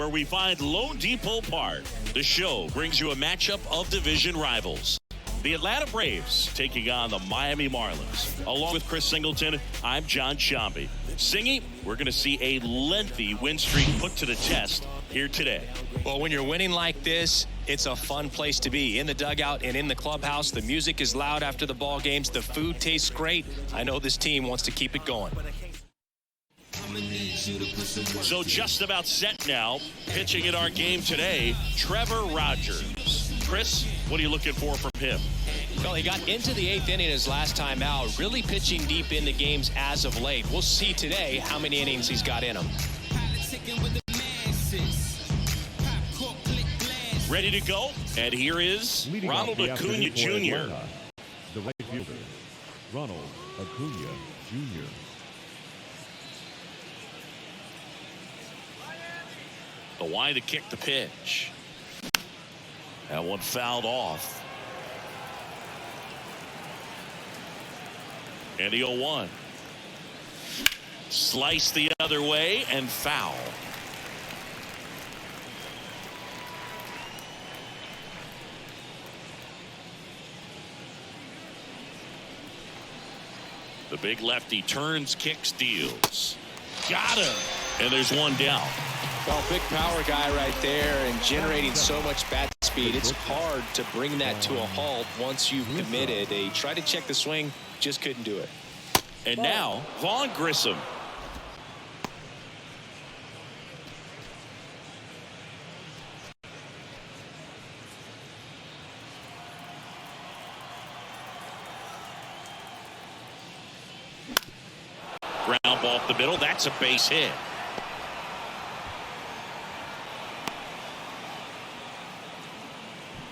where we find LoanDepot Park. The show brings you a matchup of division rivals. The Atlanta Braves taking on the Miami Marlins. Along with Chris Singleton, I'm John Sciambi. Singy, we're going to see a lengthy win streak put to the test here today. Well, when you're winning like this, it's a fun place to be. In the dugout and in the clubhouse, the music is loud after the ball games. The food tastes great. I know this team wants to keep it going. So just about set now. Pitching in our game today, Trevor Rogers. Chris, what are you looking for from him? Well, he got into the 8th inning his last time out, really pitching deep into games as of late. We'll see today how many innings he's got in him. Ready to go? And here is Ronald Acuna Jr. The right fielder, Ronald Acuna Jr. The wide to kick the pitch. That one fouled off. And the 0-1. Slice the other way and foul. The big lefty turns, kicks, deals. Got him. And there's one down. Well, big power guy right there and generating so much bat speed. It's hard to bring that to a halt once you've committed. They tried to check the swing, just couldn't do it. And now, Vaughn Grissom. Ground ball up the middle. That's a base hit.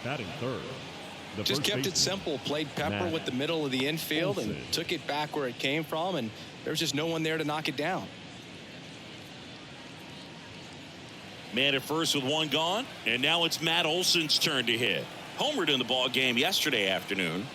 Batting third. Just kept it simple. Played pepper with the middle of the infield and took it back where it came from, and there was just no one there to knock it down. Man at first with one gone, and now it's Matt Olson's turn to hit. Homered in the ball game yesterday afternoon.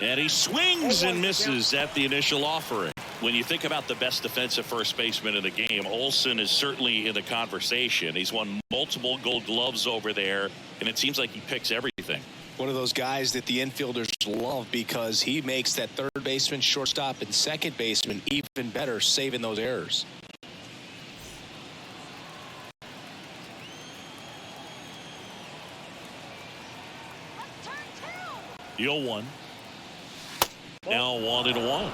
And he swings and misses at the initial offering. When you think about the best defensive first baseman in the game, Olson is certainly in the conversation. He's won multiple Gold Gloves over there, and it seems like he picks everything. One of those guys that the infielders love because he makes that third baseman, shortstop, and second baseman even better, saving those errors. The 0-1. Now 1-1.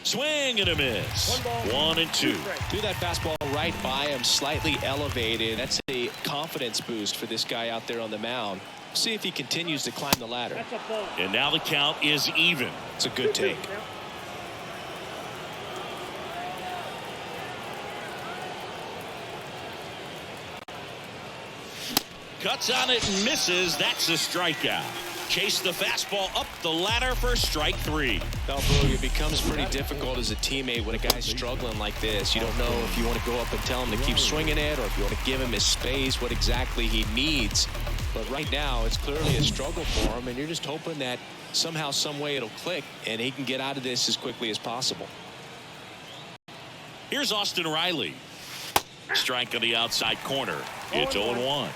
Swing and a miss. 1-2. Threw that fastball right by him, slightly elevated. That's a confidence boost for this guy out there on the mound. See if he continues to climb the ladder. And now the count is even. It's a good take. Cuts on it and misses. That's a strikeout. Chase the fastball up the ladder for strike 3. Well, Boog, it becomes pretty difficult as a teammate when a guy's struggling like this. You don't know if you want to go up and tell him to keep swinging it or if you want to give him his space, what exactly he needs. But right now, it's clearly a struggle for him, and you're just hoping that somehow, some way it'll click and he can get out of this as quickly as possible. Here's Austin Riley. Strike on the outside corner. It's 0-1.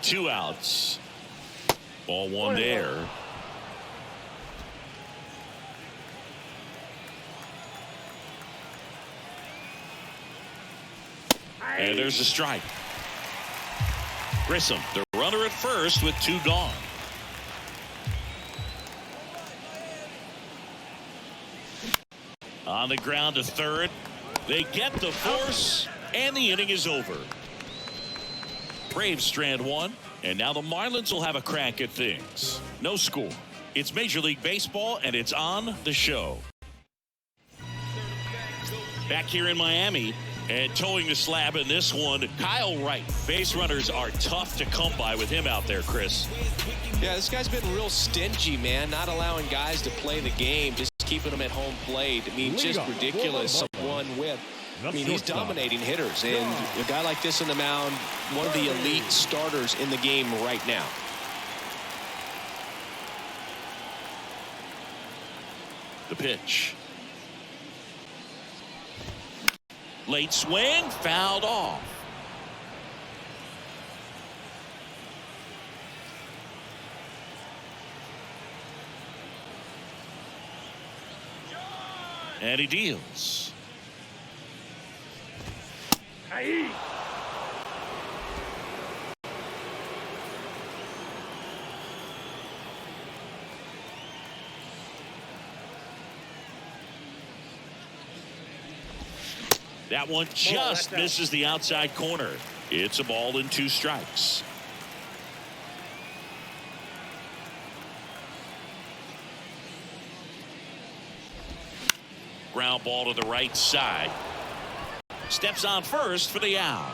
Two outs. Ball one there. And there's a strike. Grissom, the runner at first with 2 gone. On the ground to third. They get the force, and the inning is over. Braves strand 1, and now the Marlins will have a crack at things. No score. It's Major League Baseball, and it's on the show. Back here in Miami, and towing the slab in this one, Kyle Wright. Base runners are tough to come by with him out there, Chris. Yeah, this guy's been real stingy, man, not allowing guys to play the game, just keeping him at home plate. I mean, just ridiculous. One whip. I mean, he's dominating hitters. And a guy like this on the mound, one of the elite starters in the game right now. The pitch. Late swing, fouled off. And he deals. That one just misses the outside corner. It's a ball and 2 strikes. Ground ball to the right side. Steps on first for the out.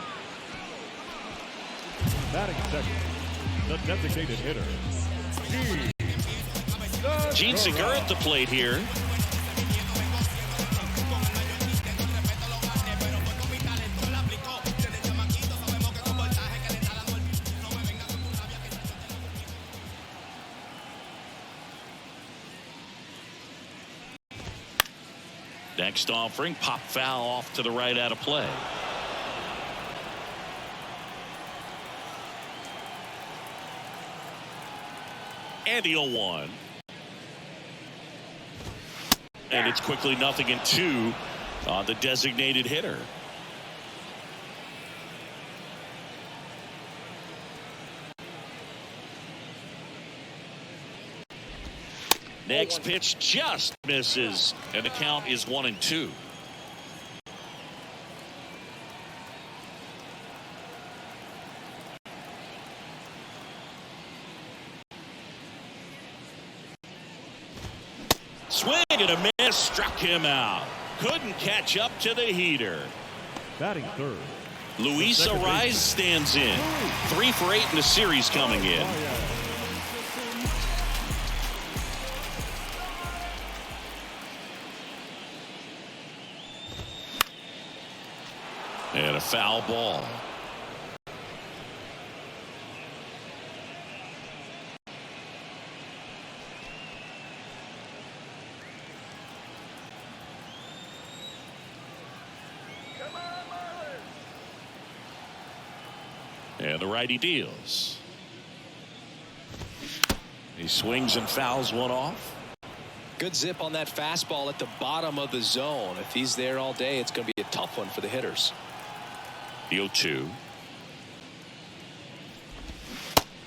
Batting second, the designated hitter, Gene Segura at the plate here. Next offering, pop foul off to the right out of play. And the 0-1. And it's quickly 0-2 on the designated hitter. Next pitch just misses, and the count is 1-2. Swing and a miss, struck him out. Couldn't catch up to the heater. batting third. Luis Ariz stands in. 3 for 8 in the series coming in. And a foul ball. And the righty deals. He swings and fouls one off. Good zip on that fastball at the bottom of the zone. If he's there all day, it's going to be a tough one for the hitters. The 0-2.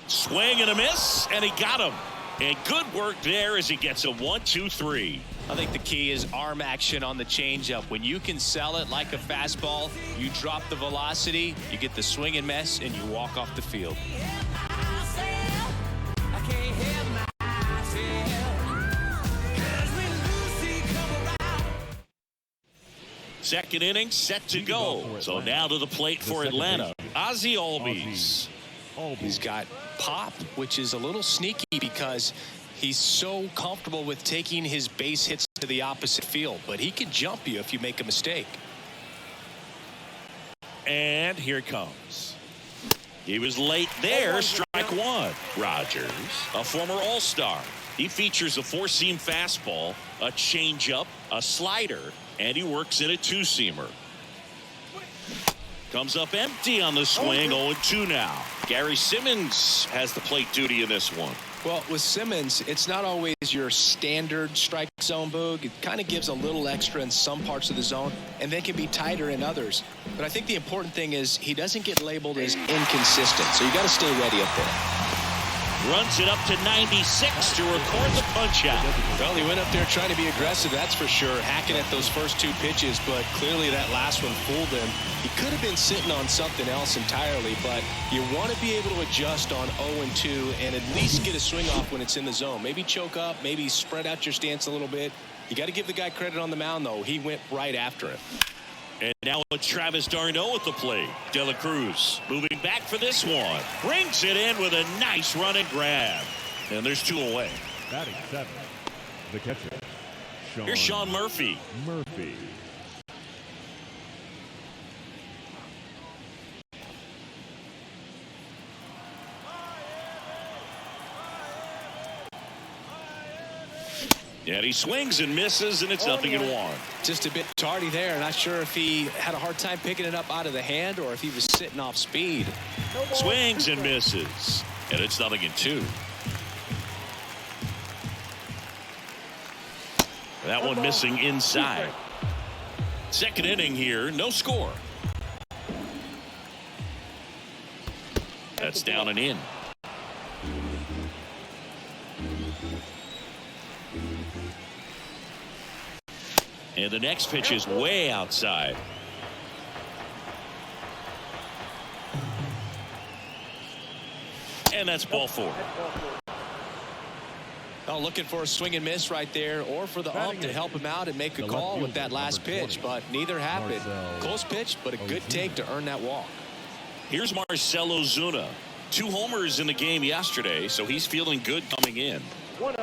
Swing and a miss, and he got him. And good work there as he gets a 1-2-3. I think the key is arm action on the changeup. When you can sell it like a fastball, you drop the velocity, you get the swing and miss, and you walk off the field. Second inning set to go. So now to the plate for Atlanta. Ozzie Albies. He's got pop, which is a little sneaky because he's so comfortable with taking his base hits to the opposite field, but he can jump you if you make a mistake. And here it comes. He was late there. Strike one. Rogers, a former All-Star. He features a 4-seam fastball, a changeup, a slider, and he works in a 2-seamer. Comes up empty on the swing. 0-2 now. Gary Simmons has the plate duty in this one. Well, with Simmons, it's not always your standard strike zone, Boog. It kind of gives a little extra in some parts of the zone, and then can be tighter in others. But I think the important thing is he doesn't get labeled as inconsistent, so you got to stay ready up there. Runs it up to 96 to record the punch out. Well, he went up there trying to be aggressive, that's for sure, hacking at those first 2 pitches, but clearly that last one fooled him. He could have been sitting on something else entirely, but you want to be able to adjust on 0-2 and at least get a swing off when it's in the zone. Maybe choke up, maybe spread out your stance a little bit. You got to give the guy credit on the mound, though. He went right after him. And now it's Travis d'Arnaud at the plate. De La Cruz moving back for this one. Brings it in with a nice run and grab. And there's 2 away. Batting 7, the catcher, Here's Sean Murphy. And he swings and misses, and it's 0-1. Just a bit tardy there. Not sure if he had a hard time picking it up out of the hand or if he was sitting off speed. Swings and misses, and it's 0-2. That one missing inside. Second inning here, no score. That's down and in. And the next pitch is way outside. And that's ball 4. Oh, looking for a swing and miss right there, or for the ump to help him out and make a call with that last pitch, but neither happened. Close pitch, but a good take to earn that walk. Here's Marcell Ozuna. 2 homers in the game yesterday, so he's feeling good coming in.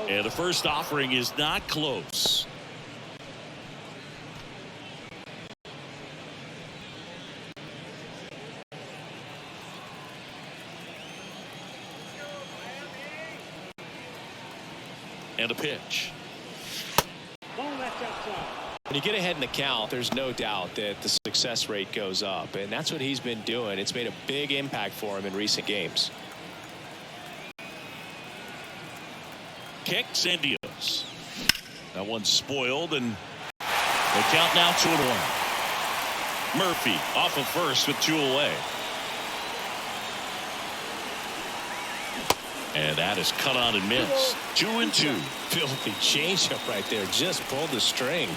And the first offering is not close. And a pitch. When you get ahead in the count, there's no doubt that the success rate goes up, and that's what he's been doing. It's made a big impact for him in recent games. Kicks and deals. That one's spoiled, and the count now 2-1. Murphy off of first with 2 away. And that is cut on and missed. 2-2. Filthy changeup right there. Just pulled the string.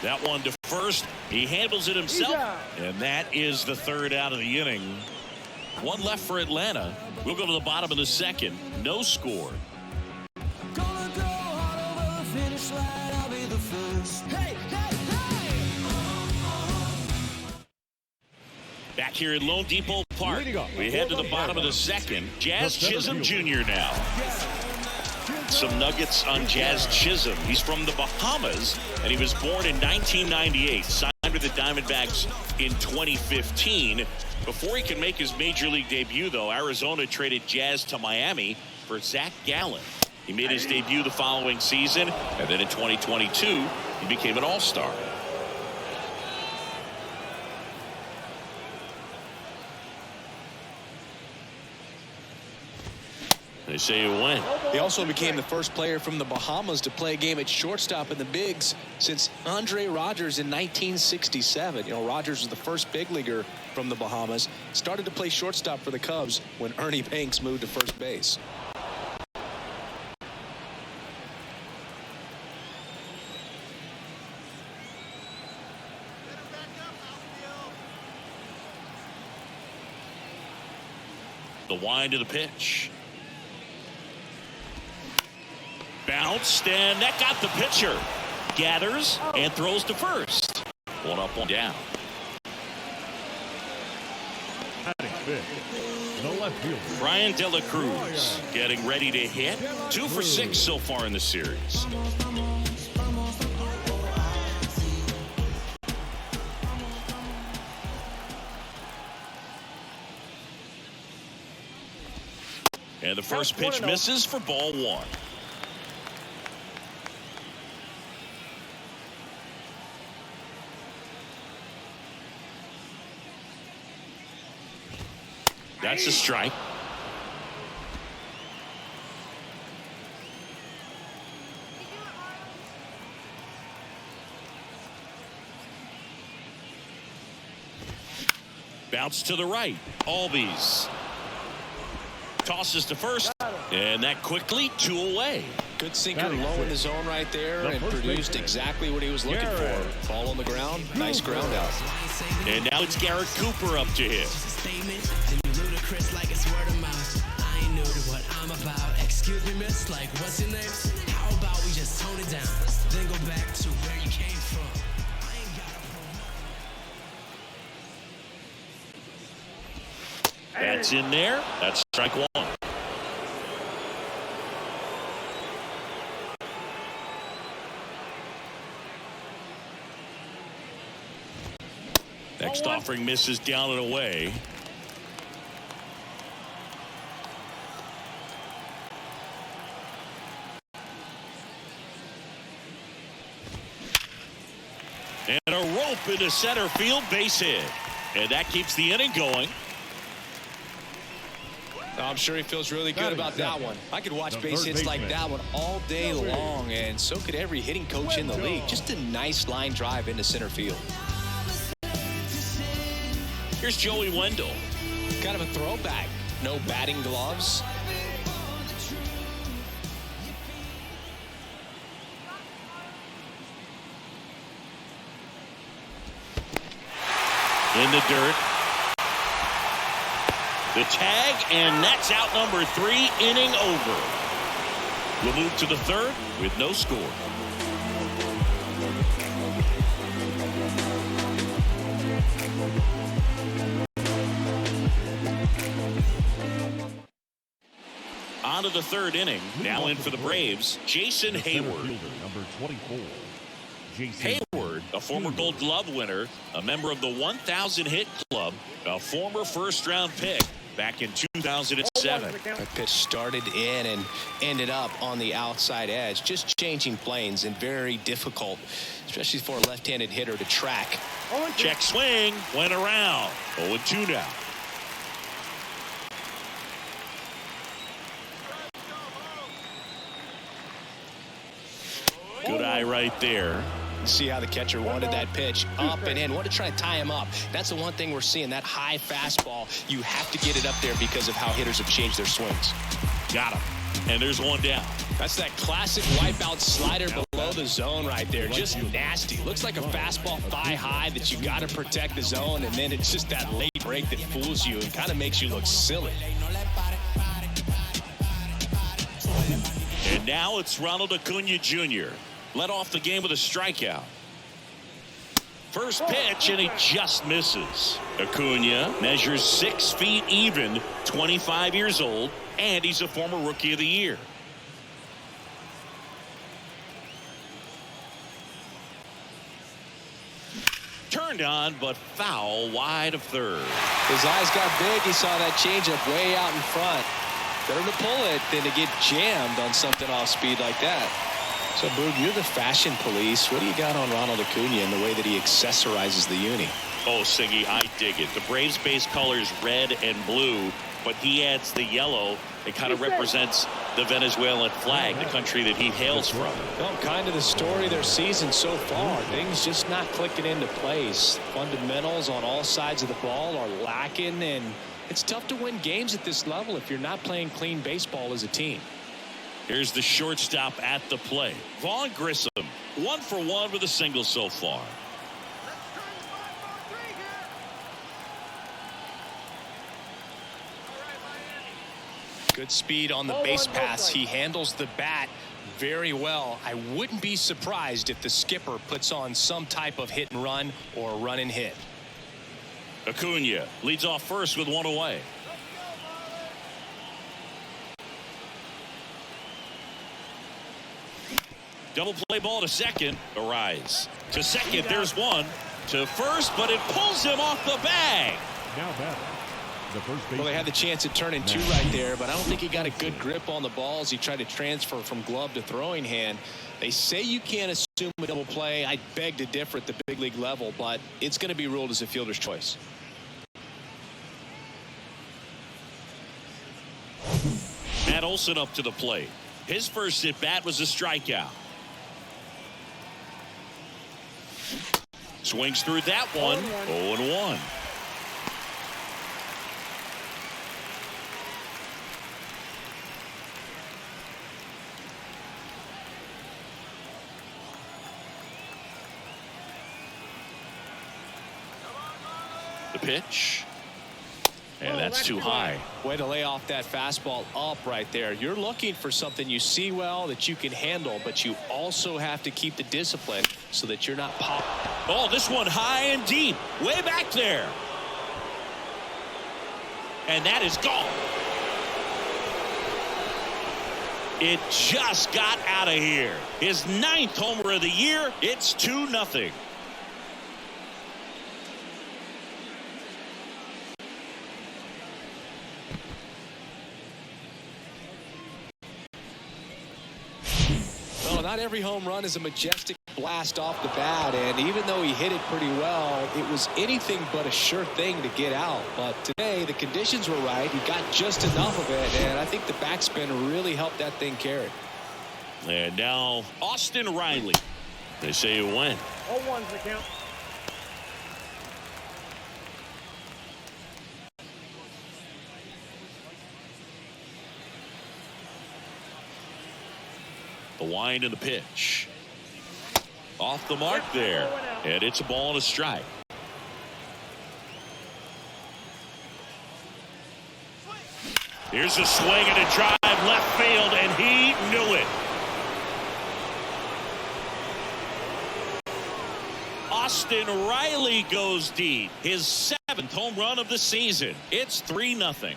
That one to first. He handles it himself. And that is the 3rd out of the inning. 1 left for Atlanta. We'll go to the bottom of the 2nd. No score. Back here at LoanDepot Park, we head to the bottom of the 2nd. Jazz Chisholm Jr. now. Some nuggets on Jazz Chisholm. He's from the Bahamas, and he was born in 1998. Signed with the Diamondbacks in 2015. Before he can make his major league debut, though, Arizona traded Jazz to Miami for Zach Gallen. He made his debut the following season, and then in 2022, he became an all-star. They say you win. He also became the first player from the Bahamas to play a game at shortstop in the bigs since Andre Rogers in 1967. You know, Rogers was the first big leaguer from the Bahamas. Started to play shortstop for the Cubs when Ernie Banks moved to first base. The wind of the pitch. Bounced, and that got the pitcher. Gathers and throws to first. 1 up, 1 down. Brian De La Cruz getting ready to hit. 2 for 6 so far in the series. And the first pitch misses for ball 1. That's a strike. Bounce to the right. Albies tosses to first, and that quickly 2 away. Good sinker low in the zone right there and produced exactly what he was looking for. Ball on the ground, nice ground out. And now it's Garrett Cooper up to hit. Like it's word of mouth. I ain't new to what I'm about. Excuse me, miss, like what's your name? How about we just tone it down, then go back to where you came from. I ain't got a That's in there. That's strike 1. Next offering misses down and away. And a rope into center field, base hit. And that keeps the inning going. I'm sure he feels really good about that one. I could watch base hits like that one all day long, and so could every hitting coach in the league. Just a nice line drive into center field. Here's Joey Wendell. Kind of a throwback. No batting gloves. In the dirt. The tag, and that's out number 3, inning over. We'll move to the third with no score. On to the third inning. Now in for the Braves, Jason Hayward. Number 24. Hayward, a former Gold Glove winner, a member of the 1,000 hit club, a former first-round pick back in 2007. That pitch started in and ended up on the outside edge, just changing planes, and very difficult, especially for a left-handed hitter to track. Check swing, went around. 0-2 now. Good eye right there. See how the catcher wanted that pitch up and in. Want to try to tie him up. That's the one thing we're seeing. That high fastball, you have to get it up there because of how hitters have changed their swings. Got him. And there's one down. That's that classic wipeout slider below the zone right there. Just nasty. Looks like a fastball thigh high that you got to protect the zone, and then it's just that late break that fools you and kind of makes you look silly. And now it's Ronald Acuna Jr. Led off the game with a strikeout. First pitch, and he just misses. Acuna measures 6 feet even, 25 years old, and he's a former Rookie of the Year. Turned on, but foul wide of third. His eyes got big. He saw that changeup way out in front. Better to pull it than to get jammed on something off speed like that. So, Boog, you're the fashion police. What do you got on Ronald Acuna and the way that he accessorizes the uni? Oh, Siggy, I dig it. The Braves base colors red and blue, but he adds the yellow. It kind of represents the Venezuelan flag, the country that he hails from. Well, kind of the story of their season so far. Things just not clicking into place. Fundamentals on all sides of the ball are lacking, and it's tough to win games at this level if you're not playing clean baseball as a team. Here's the shortstop at the plate. Vaughn Grissom, 1 for 1 with a single so far. Good speed on the base pass. He handles the bat very well. I wouldn't be surprised if the skipper puts on some type of hit and run or run and hit. Acuna leads off first with 1 away. Double play ball to second. Arise to second. There's one to first, but it pulls him off the bag. Now batting. The first Well, they had the chance at turning 2 right there, but I don't think he got a good grip on the ball as he tried to transfer from glove to throwing hand. They say you can't assume a double play. I beg to differ at the big league level, but it's going to be ruled as a fielder's choice. Matt Olson up to the plate. His first at bat was a strikeout. Swings through that one. 0-1. The pitch. And that's too high. Way to lay off that fastball up right there. You're looking for something you see well that you can handle, but you also have to keep the discipline so that you're not popping. Oh, this one high and deep. Way back there. And that is gone. It just got out of here. His 9th homer of the year. It's 2-0. not every home run is a majestic blast off the bat, and even though he hit it pretty well, it was anything but a sure thing to get out. But today the conditions were right. He got just enough of it, and I think the backspin really helped that thing carry. And now Austin Riley. They say it went. 0-1's the count. The wind and the pitch. Off the mark there. And it's a ball and a strike. Here's a swing and a drive left field, and he knew it. Austin Riley goes deep. His 7th home run of the season. It's 3-0.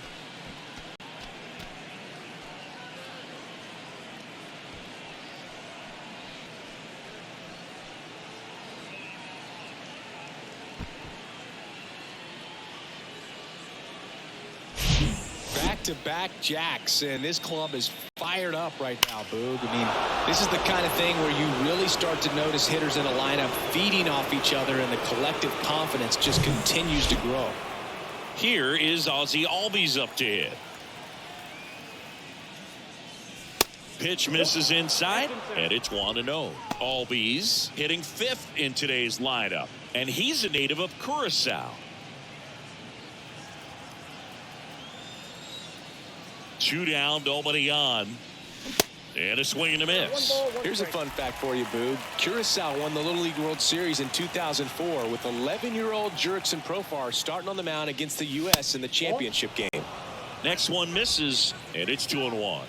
Back-to-back jacks, and this club is fired up right now, Boog. I mean, this is the kind of thing where you really start to notice hitters in a lineup feeding off each other, and the collective confidence just continues to grow. Here is Ozzie Albies up to hit. Pitch misses inside, and it's 1-0. Albies hitting 5th in today's lineup, and he's a native of Curacao. 2 down, nobody on. And a swing and a miss. Here's a fun fact for you, Boog. Curacao won the Little League World Series in 2004 with 11-year-old Jurickson Profar starting on the mound against the U.S. in the championship game. Next one misses, and it's 2-1.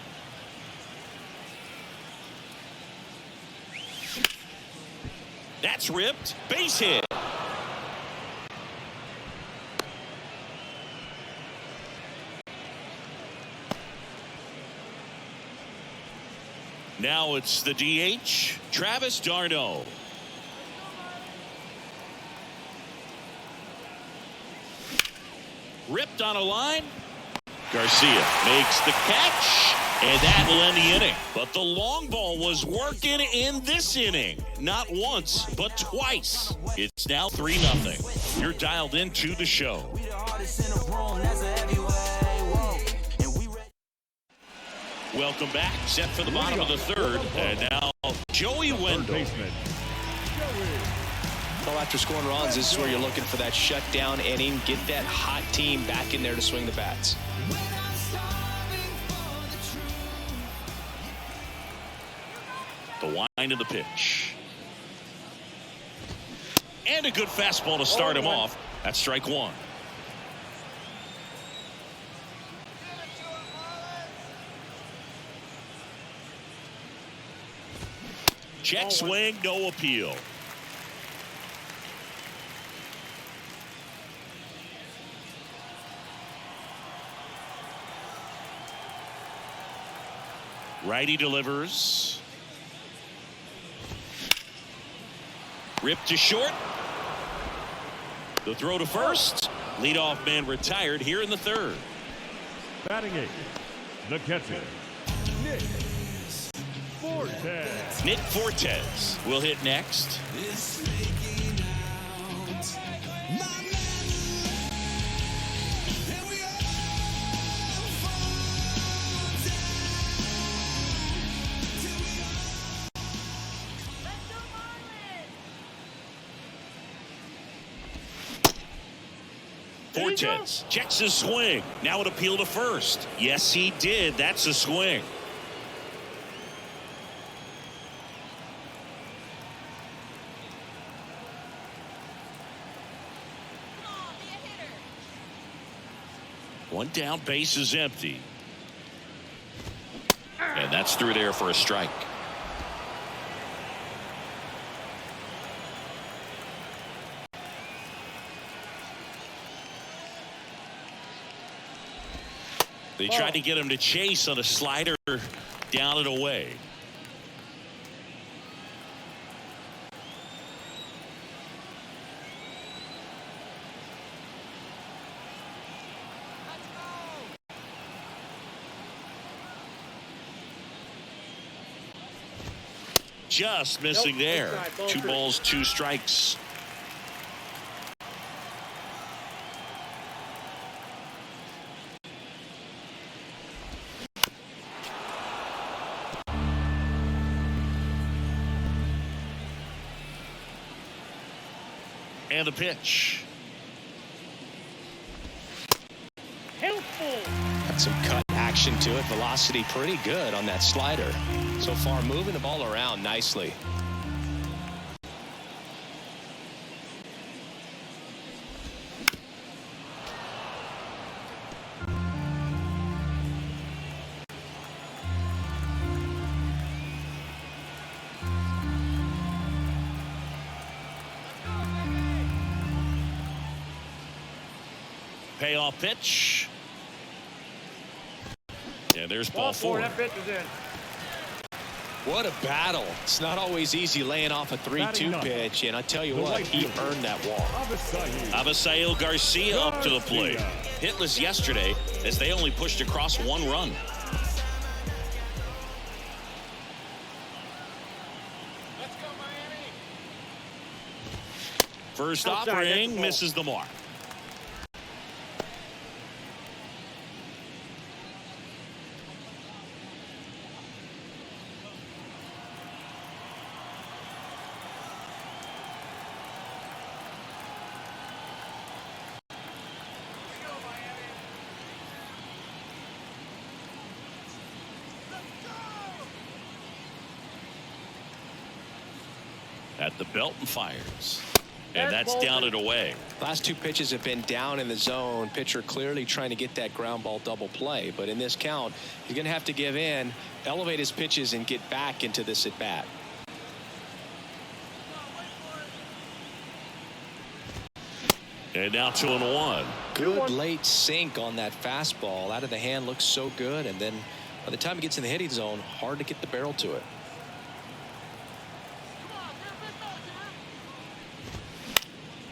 That's ripped. Base hit. Now it's the DH, Travis d'Arnaud. Ripped on a line. Garcia makes the catch, and that will end the inning. But the long ball was working in this inning. Not once, but twice. It's now 3-0. You're dialed into the show. Welcome back. Set for the bottom of the 3rd. And now Joey Wendell. Well, after scoring runs, this is where you're looking for that shutdown inning. Get that hot team back in there to swing the bats. The wind of the pitch. And a good fastball to start him off. That's strike 1. Check swing, no appeal. Righty delivers. Ripped to short. The throw to first. Leadoff man retired here in the 3rd. Batting 8th, the catcher, Nick Fortes. Nick Fortes will hit next. Fortes checks his swing. Now it appeal to first. Yes, he did. That's a swing. One down, base is empty. And that's through there for a strike. They tried to get him to chase on a slider down and away. just missing there. 2 balls, 2 strikes. And the pitch. Got some cut action to it. Velocity pretty good on that slider. So far moving the ball around nicely. Payoff pitch. And there's ball 4. That pitch is in. What a battle. It's not always easy laying off a 3-2 pitch, and I tell you what, he earned that walk. Avisail Garcia up to the plate. Hitless yesterday as they only pushed across 1 run. Let's go, Miami. First offering misses the mark. At the belt and fires. And that's down and away. Last 2 pitches have been down in the zone. Pitcher clearly trying to get that ground ball double play. But in this count, he's going to have to give in, elevate his pitches, and get back into this at bat. And now 2-1. Good late sink on that fastball. Out of the hand, looks so good. And then by the time it gets in the hitting zone, hard to get the barrel to it.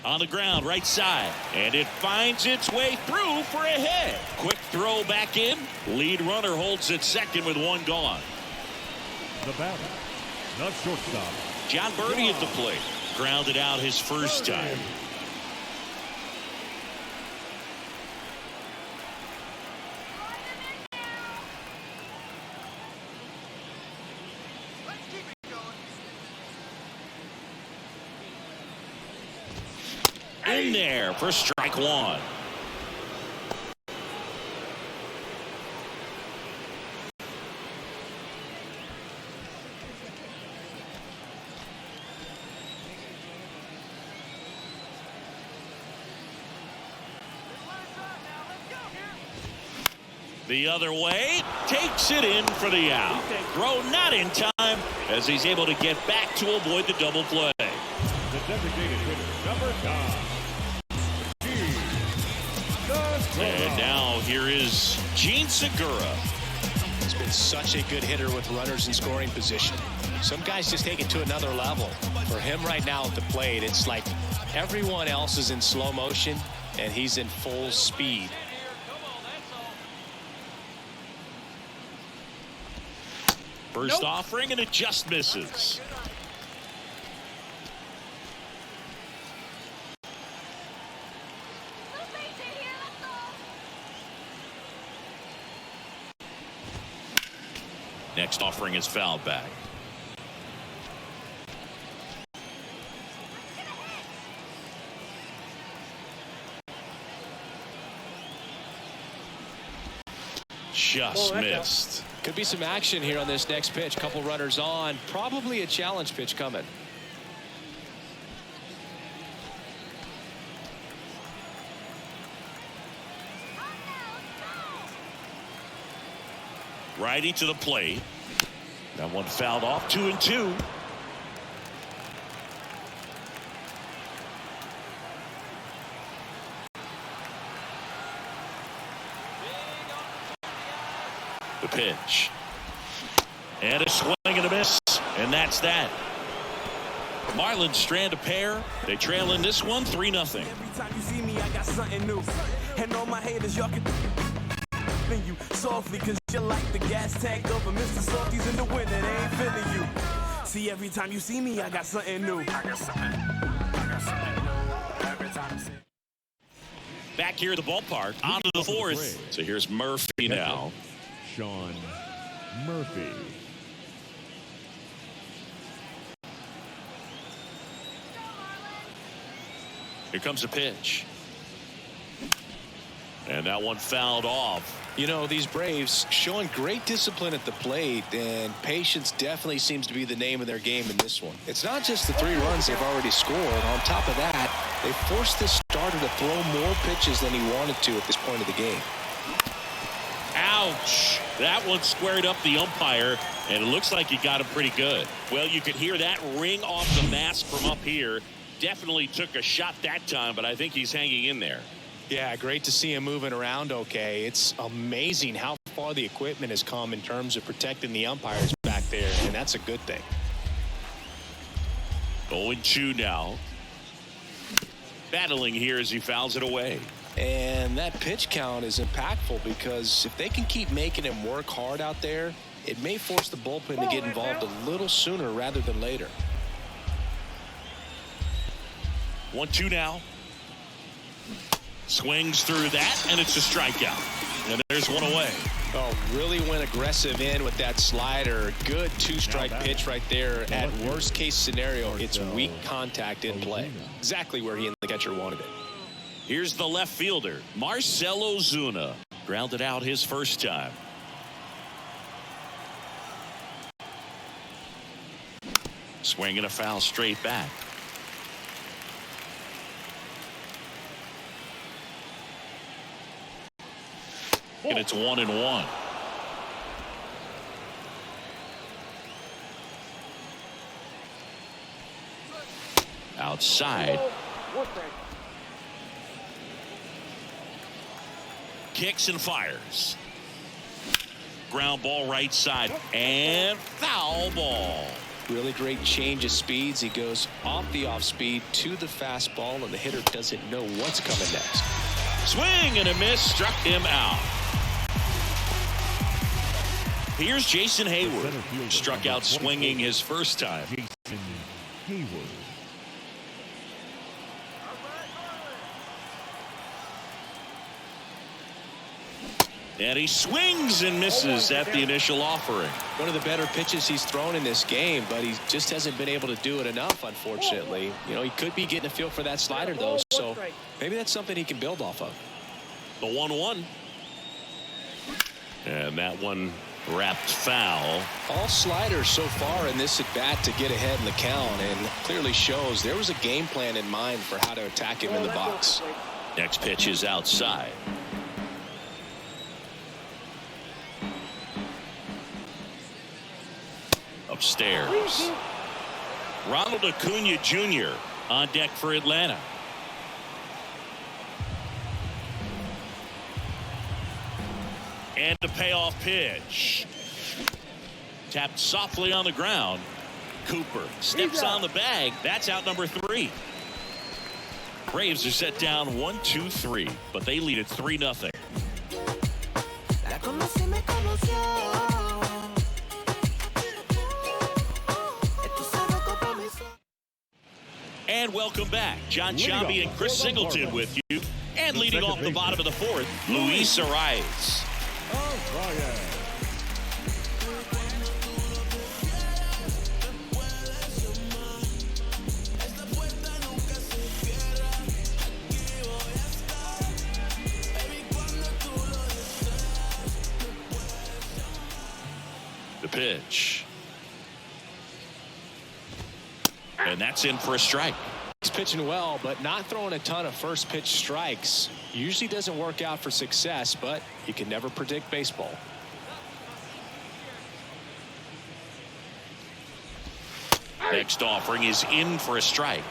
On the ground, right side. And it finds its way through for a hit. Quick throw back in. Lead runner holds at second with 1 gone. The batter, the shortstop. John Birdie at the plate. Grounded out his first time. In there for strike 1. The other way, takes it in for the out. Throw not in time as he's able to get back to avoid the double play. The designated hitter, number 9. And now here is Gene Segura. He's been such a good hitter with runners in scoring position. Some guys just take it to another level. For him right now at the plate, it's like everyone else is in slow motion and he's in full speed. First offering, and it just misses. Next offering is fouled back. Just missed. Could be some action here on this next pitch. Couple runners on. Probably a challenge pitch coming. Righty to the plate. That one fouled off. 2-2. The pitch. And a swing and a miss. And that's that. Marlins strand a pair. They trail in this one 3-0. Every time you see me, I got something new. And all my haters, y'all can you softly, cause you like the gas tank of a Mr. Softies in the winter. They ain't feeling you. See, every time you see me, I got something new. I got something new every time I see. Back here at the ballpark, on to the fourth. So here's Murphy now. Sean Murphy. Here comes a pitch. And that one fouled off. You know, these Braves showing great discipline at the plate, and patience definitely seems to be the name of their game in this one. It's not just the 3 runs they've already scored. On top of that, they forced this starter to throw more pitches than he wanted to at this point of the game. Ouch. That one squared up the umpire, and it looks like he got him pretty good. Well, you could hear that ring off the mask from up here. Definitely took a shot that time, but I think he's hanging in there. Yeah, great to see him moving around okay. It's amazing how far the equipment has come in terms of protecting the umpires back there, and that's a good thing. 0-2 now. Battling here as he fouls it away. And that pitch count is impactful because if they can keep making him work hard out there, it may force the bullpen to get involved a little sooner rather than later. 1-2 now. Swings through that, and it's a strikeout. And there's one away. Oh, really went aggressive in with that slider. Good 2-strike pitch right there. At worst case scenario, it's weak contact in play. Exactly where he and the catcher wanted it. Here's the left fielder, Marcell Ozuna. Grounded out his first time. Swinging a foul straight back. And it's 1-1. Outside. Kicks and fires. Ground ball right side. And foul ball. Really great change of speeds. He goes off the off speed to the fastball, and the hitter doesn't know what's coming next. Swing and a miss. Struck him out. Here's Jason Hayward. Struck out swinging his first time. Jason Hayward. And he swings and misses at the initial offering. One of the better pitches he's thrown in this game, but he just hasn't been able to do it enough, unfortunately. You know, he could be getting a feel for that slider, though, so maybe that's something he can build off of. The 1-1. And that one wrapped foul. All sliders so far in this at-bat to get ahead in the count, and clearly shows there was a game plan in mind for how to attack him in the box. Next pitch is outside. Upstairs. Ronald Acuna Jr. on deck for Atlanta. And the payoff pitch. Tapped softly on the ground. Cooper steps on the bag. That's out number 3. Braves are set down 1-2-3, but they lead at 3-0. And welcome back. John Chambi and Chris Singleton with you. And leading off the bottom of the 4th, Luis Arias. The pitch. And that's in for a strike. He's pitching well, but not throwing a ton of first pitch strikes. Usually doesn't work out for success, but you can never predict baseball. Next offering is in for a strike.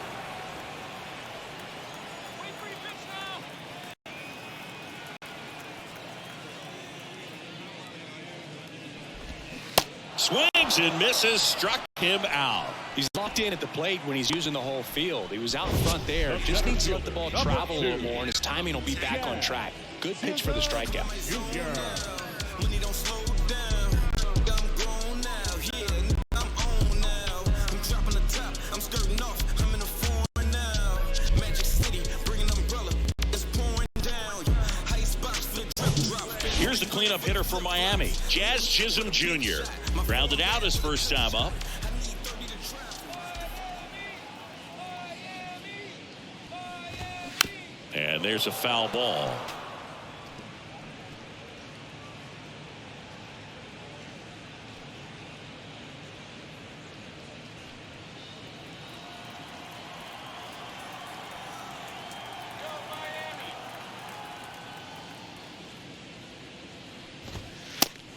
Swings and misses. Struck him out. He's locked in at the plate when he's using the whole field. He was out in front there. Just needs to let the ball travel a little more, and his timing will be back on track. Good pitch for the strikeout. cleanup hitter for Miami, Jazz Chisholm Jr. Grounded out his first time up. And there's a foul ball.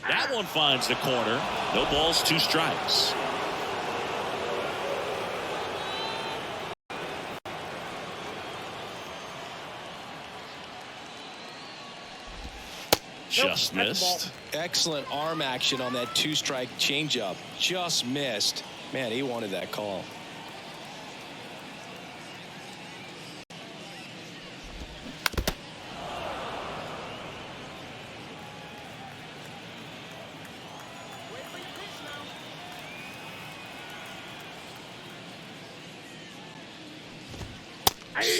That one finds the corner. No balls, 2 strikes. Just missed. Excellent arm action on that 2-strike changeup. Just missed. Man, he wanted that call.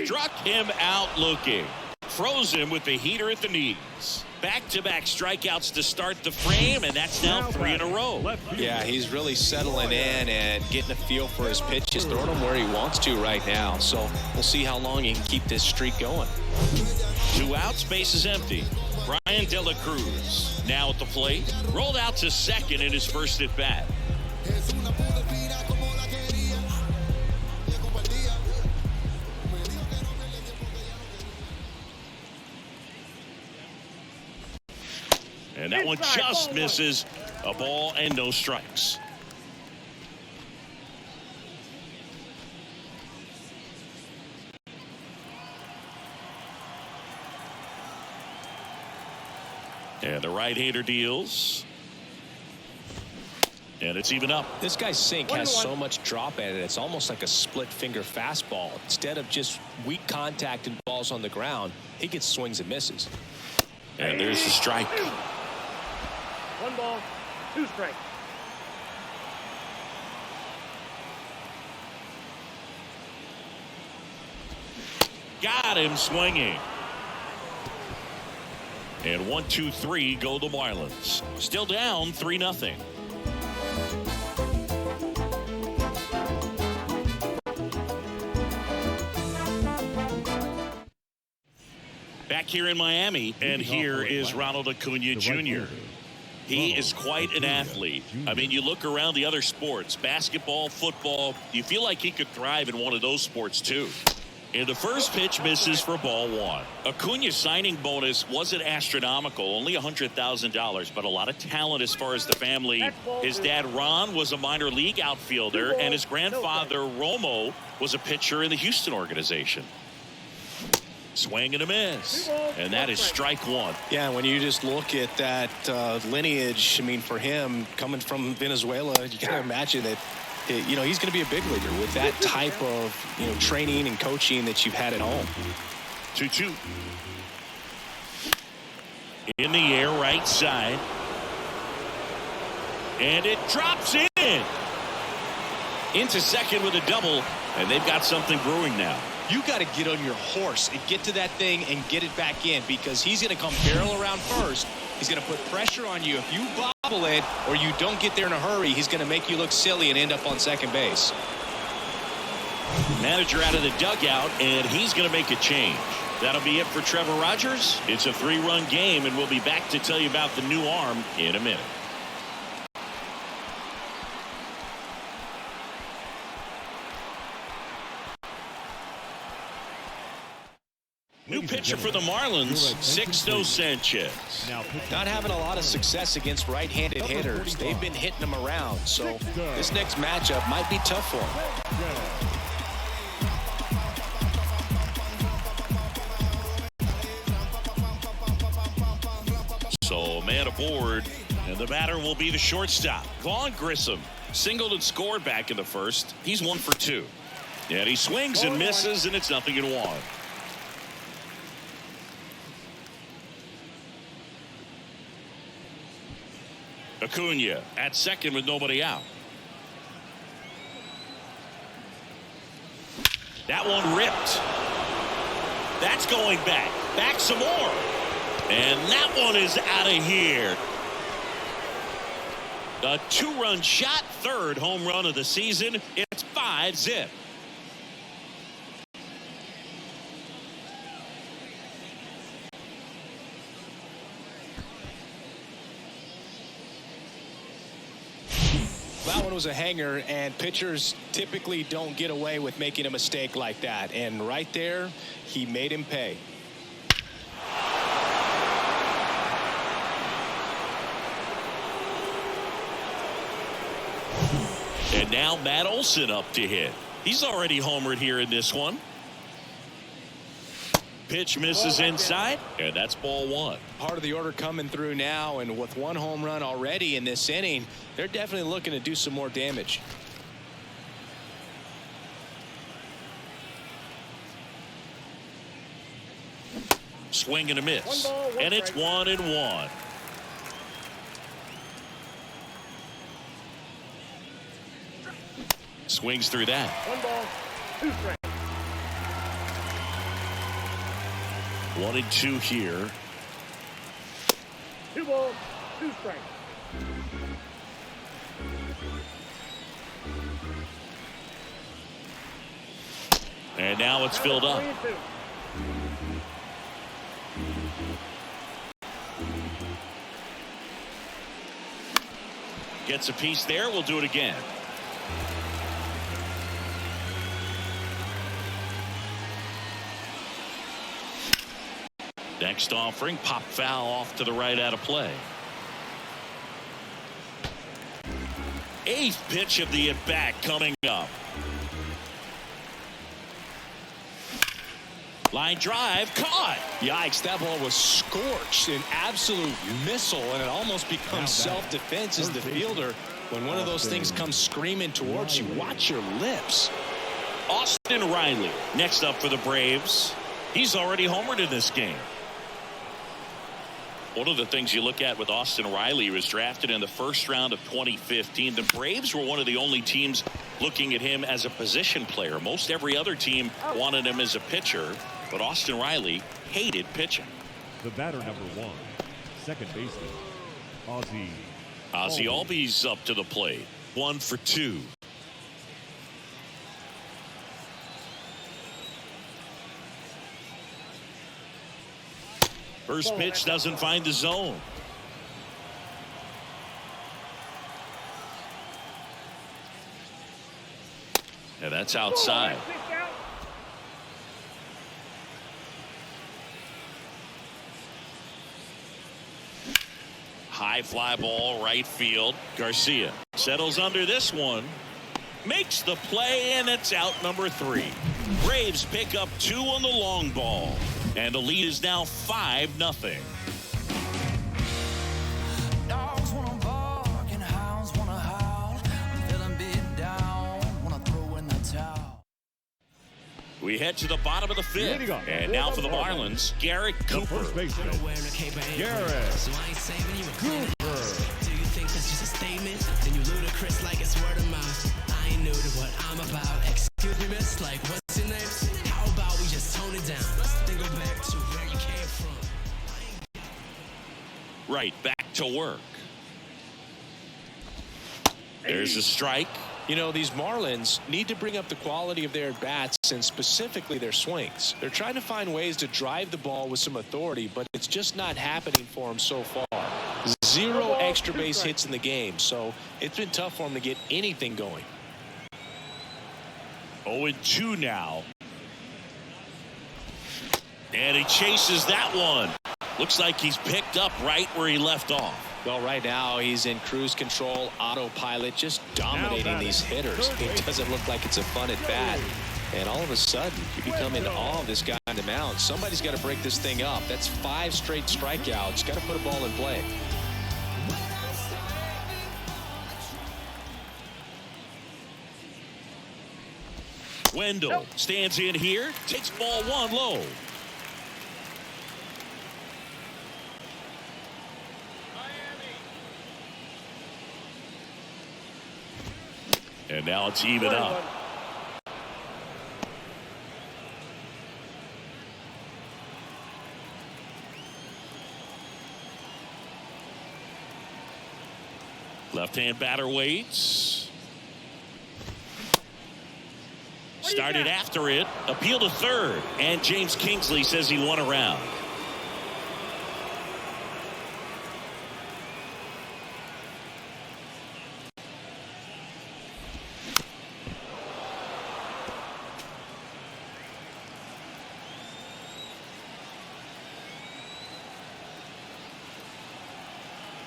Struck him out looking. Froze him with the heater at the knees. Back-to-back strikeouts to start the frame, and that's now 3 in a row. Yeah, he's really settling in and getting a feel for his pitches, throwing them where he wants to right now. So we'll see how long he can keep this streak going. 2 outs, base is empty. Brian De La Cruz now at the plate. Rolled out to second in his first at bat. And that one just misses. A ball and no strikes. And the right-hander deals. And it's even up. This guy's sink has so much drop at it. It's almost like a split-finger fastball. Instead of just weak contact and balls on the ground, he gets swings and misses. And there's the strike. 1 ball, 2 strikes. Got him swinging. And 1, 2, 3 go the Marlins. Still down 3-0. Back here in Miami, and here is Ronald Acuna Jr. He is quite an athlete. I mean, you look around the other sports, basketball, football, you feel like he could thrive in one of those sports too. And the first pitch misses for ball 1. Acuna's signing bonus wasn't astronomical, only $100,000, but a lot of talent as far as the family. His dad, Ron, was a minor league outfielder, and his grandfather, Romo, was a pitcher in the Houston organization. Swing and a miss. And that is strike 1. Yeah, when you just look at that lineage, I mean, for him, coming from Venezuela, you got to imagine that, you know, he's going to be a big leaguer with that type of, you know, training and coaching that you've had at home. 2-2. In the air, right side. And it drops in. Into second with a double, and they've got something brewing now. You got to get on your horse and get to that thing and get it back in, because he's going to come barrel around first. He's going to put pressure on you. If you bobble it or you don't get there in a hurry, he's going to make you look silly and end up on second base. Manager out of the dugout, and he's going to make a change. That'll be it for Trevor Rogers. It's a 3-run game, and we'll be back to tell you about the new arm in a minute. New pitcher for the Marlins, Sixto Sanchez. Not having a lot of success against right-handed hitters. They've been hitting them around, so this next matchup might be tough for him. So a man aboard, and the batter will be the shortstop, Vaughn Grissom. Singled and scored back in the first. He's 1 for 2. And he swings and misses, and it's 0-1. Acuna at second with nobody out. That one ripped. That's going back. Back some more. And that one is out of here. A 2-run shot, third home run of the season. It's 5-zip. That one was a hanger, and pitchers typically don't get away with making a mistake like that. And right there, he made him pay. And now Matt Olson up to hit. He's already homered here in this one. Pitch misses inside, and that's ball one. Part of the order coming through now, and with one home run already in this inning, they're definitely looking to do some more damage. Swing and a miss, and it's 1-1. Swings through that. 1 ball, 2 strikes. 1-2 here. 2 balls, 2 strikes. And now it's filled up. 3-2. Gets a piece there. We'll do it again. Next offering, pop foul off to the right out of play. 8th pitch of the at-bat coming up. Line drive, caught. Yikes, that ball was scorched, an absolute missile, and it almost becomes self-defense as the fielder. When one of those things comes screaming towards you, watch your lips. Austin Riley next up for the Braves. He's already homered in this game. One of the things you look at with Austin Riley, was drafted in the first round of 2015. The Braves were one of the only teams looking at him as a position player. Most every other team wanted him as a pitcher, but Austin Riley hated pitching. The batter number 1, second baseman, Ozzie Albies up to the plate. 1 for 2. First pitch doesn't find the zone. Yeah, that's outside. High fly ball, right field. Garcia settles under this one. Makes the play, and it's out number 3. Braves pick up 2 on the long ball. And the lead is now 5-0. Dogs wanna bark and hounds wanna howl. I'm feeling beat down, wanna throw in the towel. We head to the bottom of the 5th. And now for the Marlins, Garrett Cooper. First baseman, Garrett So I ain't saving you a Cooper. Do you think that's just a statement? Then you ludicrous like it's word of mouth. I ain't new to what I'm about. Excuse me, miss, like what's your name? How about we just tone it down? Then go back to where you came from. Right, back to work. There's a strike. You know, these Marlins need to bring up the quality of their at-bats and specifically their swings. They're trying to find ways to drive the ball with some authority, but it's just not happening for them so far. 0 extra base hits in the game, so it's been tough for them to get anything going. 0-2 now. And he chases that one. Looks like he's picked up right where he left off. Well, right now he's in cruise control, autopilot, just dominating these hitters. It doesn't look like it's a fun at bat. And all of a sudden, you become in awe of this guy on the mound. Somebody's got to break this thing up. That's 5 straight strikeouts. Got to put a ball in play. Wendell stands in here, takes ball 1 low. And now it's even up. Left-hand batter waits. Started after it. Appeal to third. And James Kingsley says he won a round.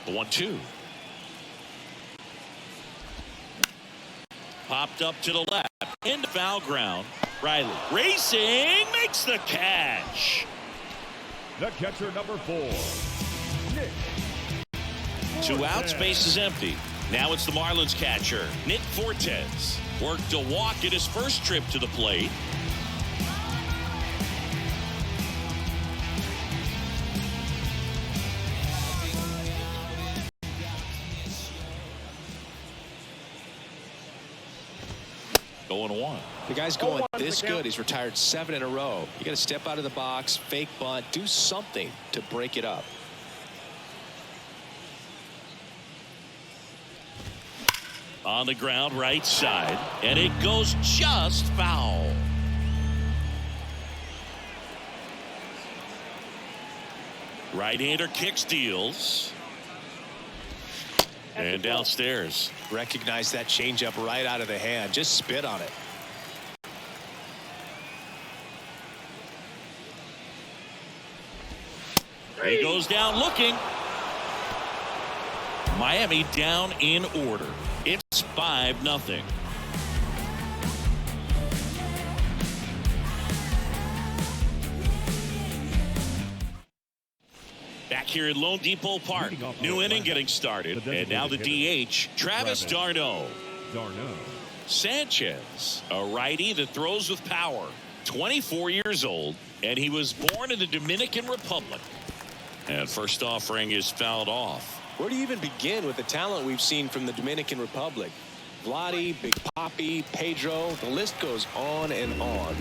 The 1-2. Popped up to the left. Into foul ground. Riley racing, makes the catch. The catcher, number 4, Nick. 2 outs, base is empty. Now it's the Marlins catcher, Nick Fortes. Worked a walk at his first trip to the plate. Going 1. The guy's going this good. He's retired 7 in a row. You got to step out of the box, fake bunt, do something to break it up. On the ground, right side, and it goes just foul. Right-hander kick steals. And downstairs. Recognize that changeup right out of the hand. Just spit on it. He goes down looking. Miami down in order. It's 5-0. Back here at LoanDepot Park. New inning getting started. And now the DH, Travis d'Arnaud. Sanchez, a righty that throws with power. 24 years old, and he was born in the Dominican Republic. And first offering is fouled off. Where do you even begin with the talent we've seen from the Dominican Republic? Vladdy, Big Papi, Pedro, the list goes on and on.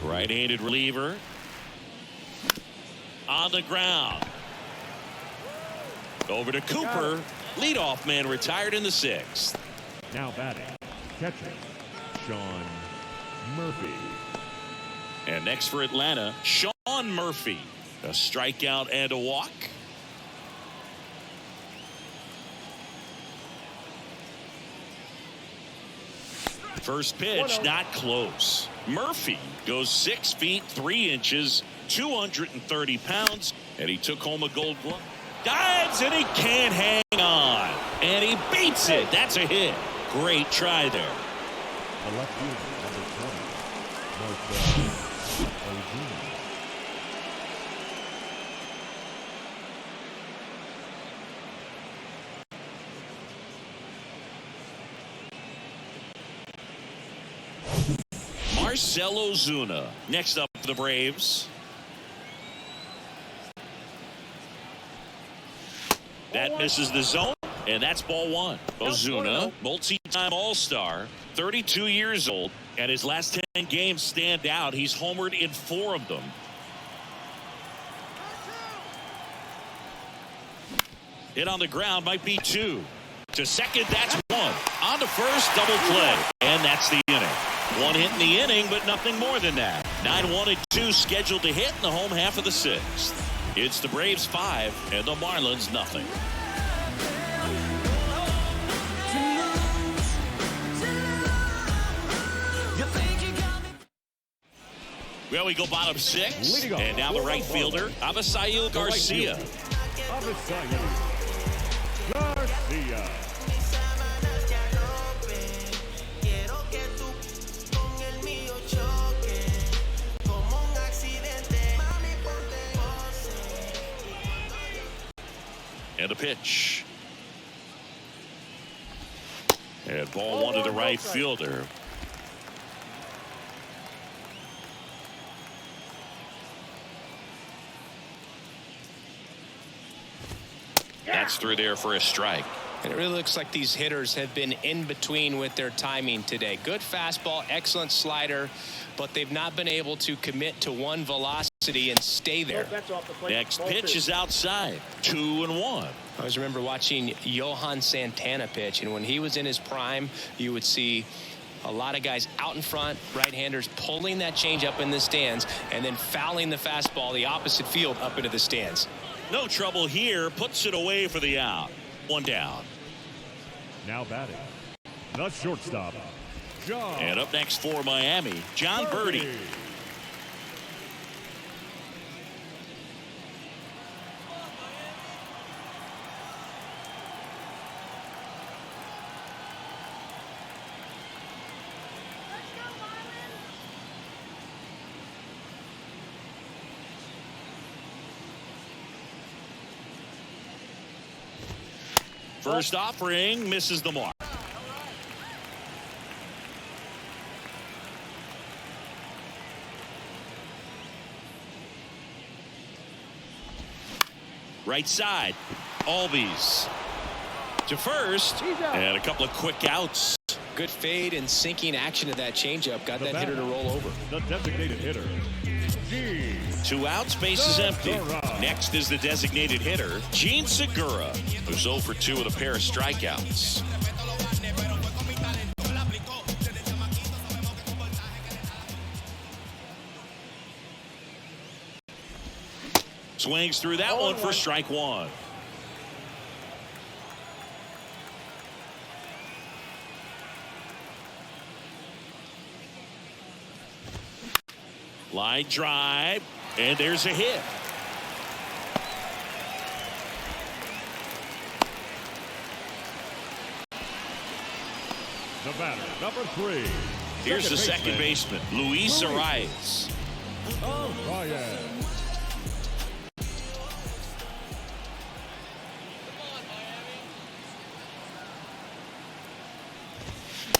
Right-handed reliever. On the ground. Over to Cooper. Leadoff man retired in the 6th. Now batting, catcher, Sean Murphy. And next for Atlanta, Sean Murphy. A strikeout and a walk. First pitch, not close. Murphy goes 6 feet 3 inches, 230 pounds, and he took home a gold glove. Dives, and he can't hang on. And he beats it. That's a hit. Great try there. The left fielder, number 20, Marcell Ozuna. Marcell Ozuna next up for the Braves. That misses the zone, and that's ball 1. Ozuna, multi-time All-Star, 32 years old, and his last 10 games stand out. He's homered in 4 of them. Hit on the ground might be 2. To second, that's 1. On to first, double play, and that's the inning. 1 hit in the inning, but nothing more than that. 9-1 and 2 scheduled to hit in the home half of the 6th. It's the Braves 5 and the Marlins nothing. Well, we go bottom 6, and now the right fielder, Avisail Garcia. Garcia. And a pitch. And ball 1 to the right fielder. That's through there for a strike. And it really looks like these hitters have been in between with their timing today. Good fastball, excellent slider, but they've not been able to commit to one velocity and stay there. Next pitch is outside. 2-1. I always remember watching Johan Santana pitch, and when he was in his prime, you would see a lot of guys out in front, right-handers pulling that change up in the stands and then fouling the fastball the opposite field up into the stands. No trouble here. Puts it away for the out. 1 down. Now batting, the shortstop, John. And up next for Miami, John Birdie. First offering misses the mark. Right side, Albies to first, and a couple of quick outs. Good fade and sinking action of that changeup got that hitter to roll over. The designated hitter, Gene. 2 outs, bases empty. Next is the designated hitter, Gene Segura, who's 0 for 2 with a pair of strikeouts. Swings through that one for strike 1. Line drive, and there's a hit. The batter, number 3. Here's the second baseman, Luis Arias. Ryan.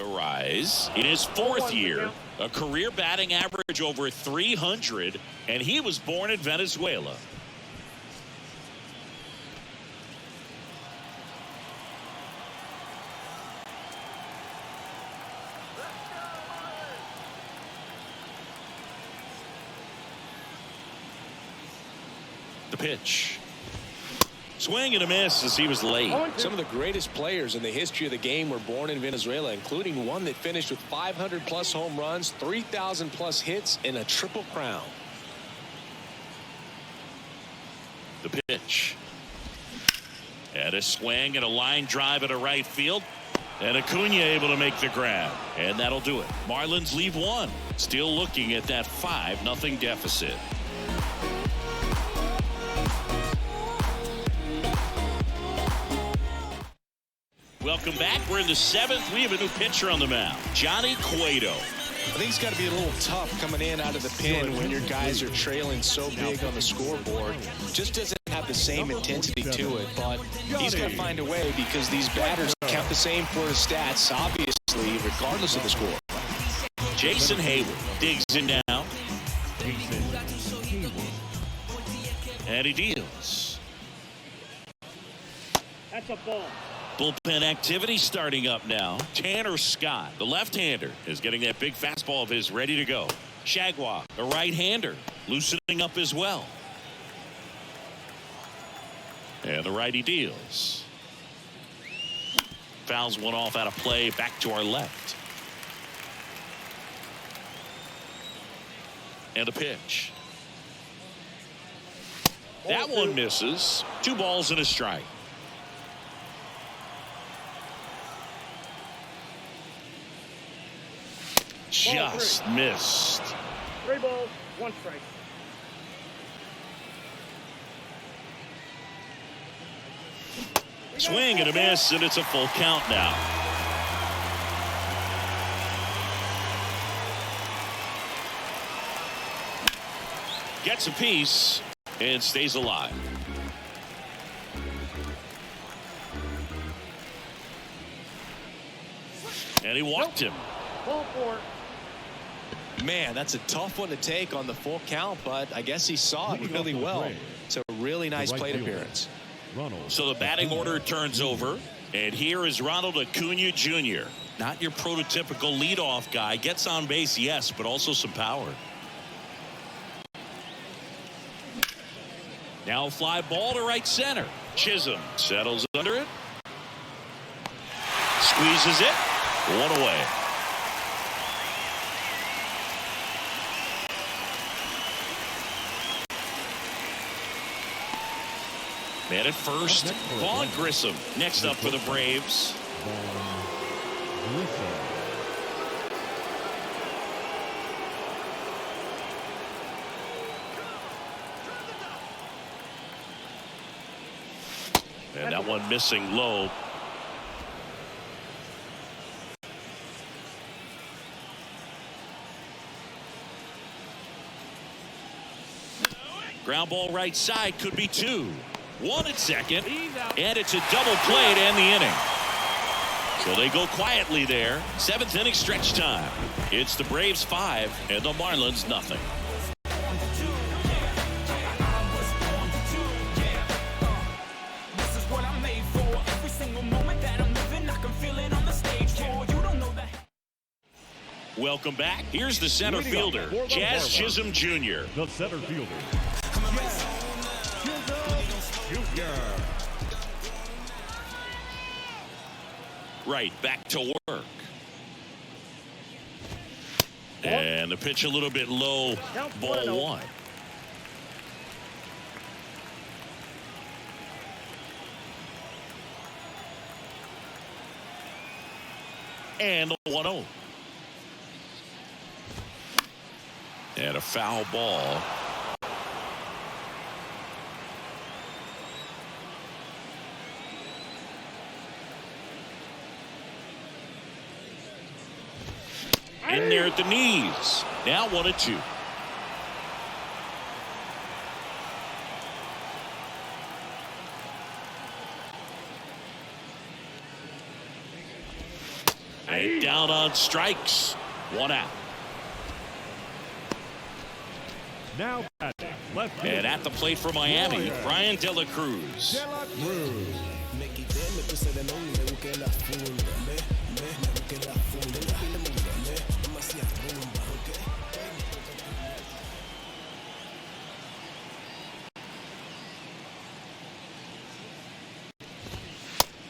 Arias in his 4th year, a career batting average over 300, and he was born in Venezuela. The pitch. Swing and a miss as he was late. Some of the greatest players in the history of the game were born in Venezuela, including one that finished with 500+ home runs, 3,000+ hits, and a triple crown. The pitch. And a swing and a line drive at a right field. And Acuna able to make the grab. And that'll do it. Marlins leave 1. Still looking at that 5-0 deficit. Welcome back. We're in the 7th. We have a new pitcher on the mound, Johnny Cueto. I think it's got to be a little tough coming in out of the pen when your guys are trailing so big on the scoreboard. Just doesn't have the same intensity to it, but he's got to find a way because these batters count the same for his stats, obviously, regardless of the score. Jason Hayward digs it down. And he deals. That's a ball. Bullpen activity starting up now. Tanner Scott, the left-hander, is getting that big fastball of his ready to go. Shagwa, the right-hander, loosening up as well. And the righty deals. Fouls one off out of play, back to our left. And the pitch. That one misses. 2 balls and a strike. Just missed. 3 balls, 1 strike. Swing and a miss, and it's a full count now. Gets a piece and stays alive. And he walked him. Ball 4. Man, that's a tough one to take on the full count, but I guess he saw it really well. It's a really nice plate appearance. So the batting order turns over. And here is Ronald Acuna Jr. Not your prototypical leadoff guy. Gets on base, yes, but also some power. Now a fly ball to right center. Chisholm settles under it. Squeezes it. One away. Man at first, Vaughn Grissom. Next up for the Braves. And that one missing low. Ground ball right side, could be two. One at second, and it's a double play to end the inning. So they go quietly there. Seventh inning stretch time. It's the Braves 5 and the Marlins nothing. Welcome back. Here's the center fielder, Jazz Chisholm Jr. The center fielder, Right, back to work. And the pitch a little bit low, ball one. And the 1-0. And a foul ball. In there at the knees. Now 1-2. And down on strikes. One out. now batting left field. And at the plate for Miami, Brian De La Cruz.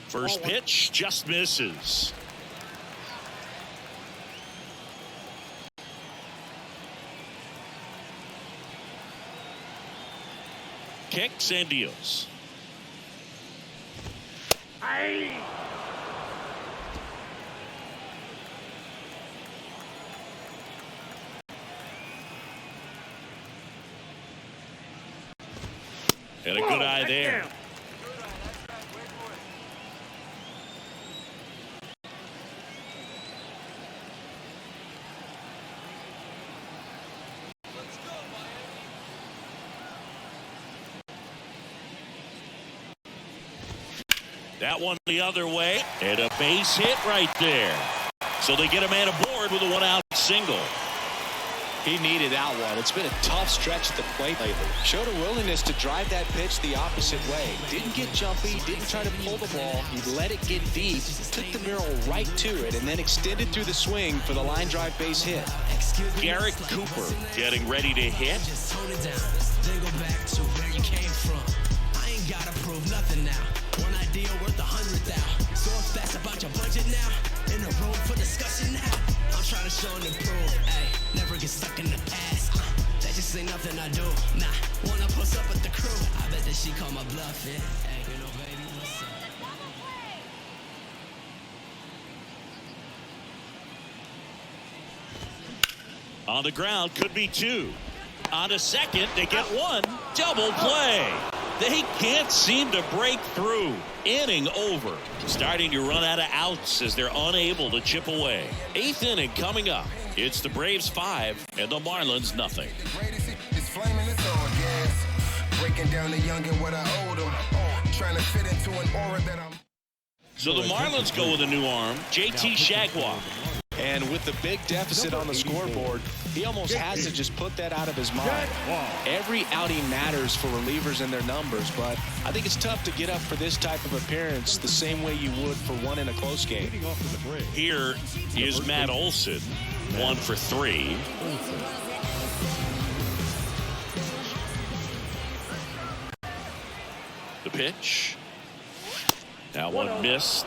First pitch just misses. Kicks and deals. Aye. And a good eye there. Down. That one the other way, and a base hit right there. So they get a man aboard with a one-out single. He needed that one. It's been a tough stretch at the plate lately. Showed a willingness to drive that pitch the opposite way. Didn't get jumpy, didn't try to pull the ball. He let it get deep, took the barrel right to it, and then extended through the swing for the line drive base hit. Garrett Cooper getting ready to hit. Just tone it down, then go back to where you came from. I ain't gotta prove nothing now. One idea worth 100,000. So if that's about your budget now, in a room for discussion now, I'm trying to show and improve. Ay, never get stuck in the past. That just ain't nothing I do. Nah, wanna post up with the crew. I bet that she call my bluff, yeah. Hey, you know, baby, what's up? On the ground, could be two. On to second, they get one. Double play. They can't seem to break through. Inning over. Starting to run out of outs as they're unable to chip away. Eighth inning coming up. It's the Braves 5 and the Marlins nothing. So the Marlins go with a new arm, JT Jaguar. And with the big deficit on the scoreboard, he almost has to just put that out of his mind. Every outing matters for relievers and their numbers, but I think it's tough to get up for this type of appearance the same way you would for one in a close game. Here is Matt Olson, 1 for 3. The pitch. That one missed.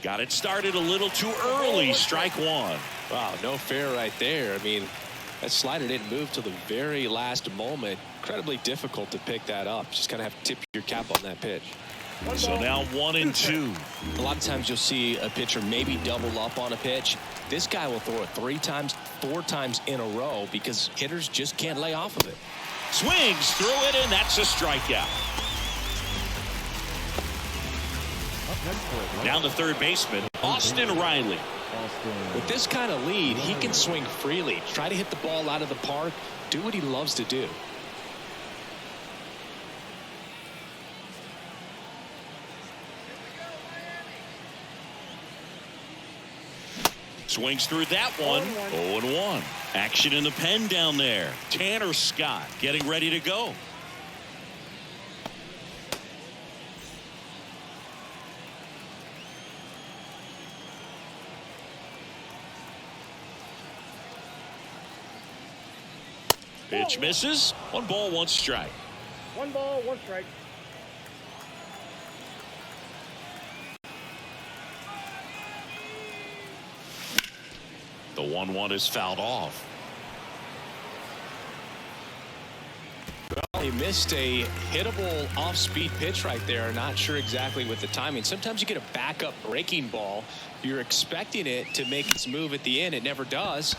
Got it started a little too early. Strike 1. Wow, no fair right there. I mean, that slider didn't move till the very last moment. Incredibly difficult to pick that up. Just kind of have to tip your cap on that pitch. So now 1-2. A lot of times you'll see a pitcher maybe double up on a pitch. This guy will throw it 3 times, 4 times in a row because hitters just can't lay off of it. Swings through it, and that's a strikeout. Down to third baseman, Austin Riley. With this kind of lead, he can swing freely, try to hit the ball out of the park, do what he loves to do. Swings through that one. 0-1. Action in the pen down there. Tanner Scott getting ready to go. Pitch misses. 1 ball, 1 strike. 1 ball, 1 strike. The 1-1 is fouled off. Well, he missed a hittable off-speed pitch right there. Not sure exactly with the timing. Sometimes you get a backup breaking ball. You're expecting it to make its move at the end. It never does,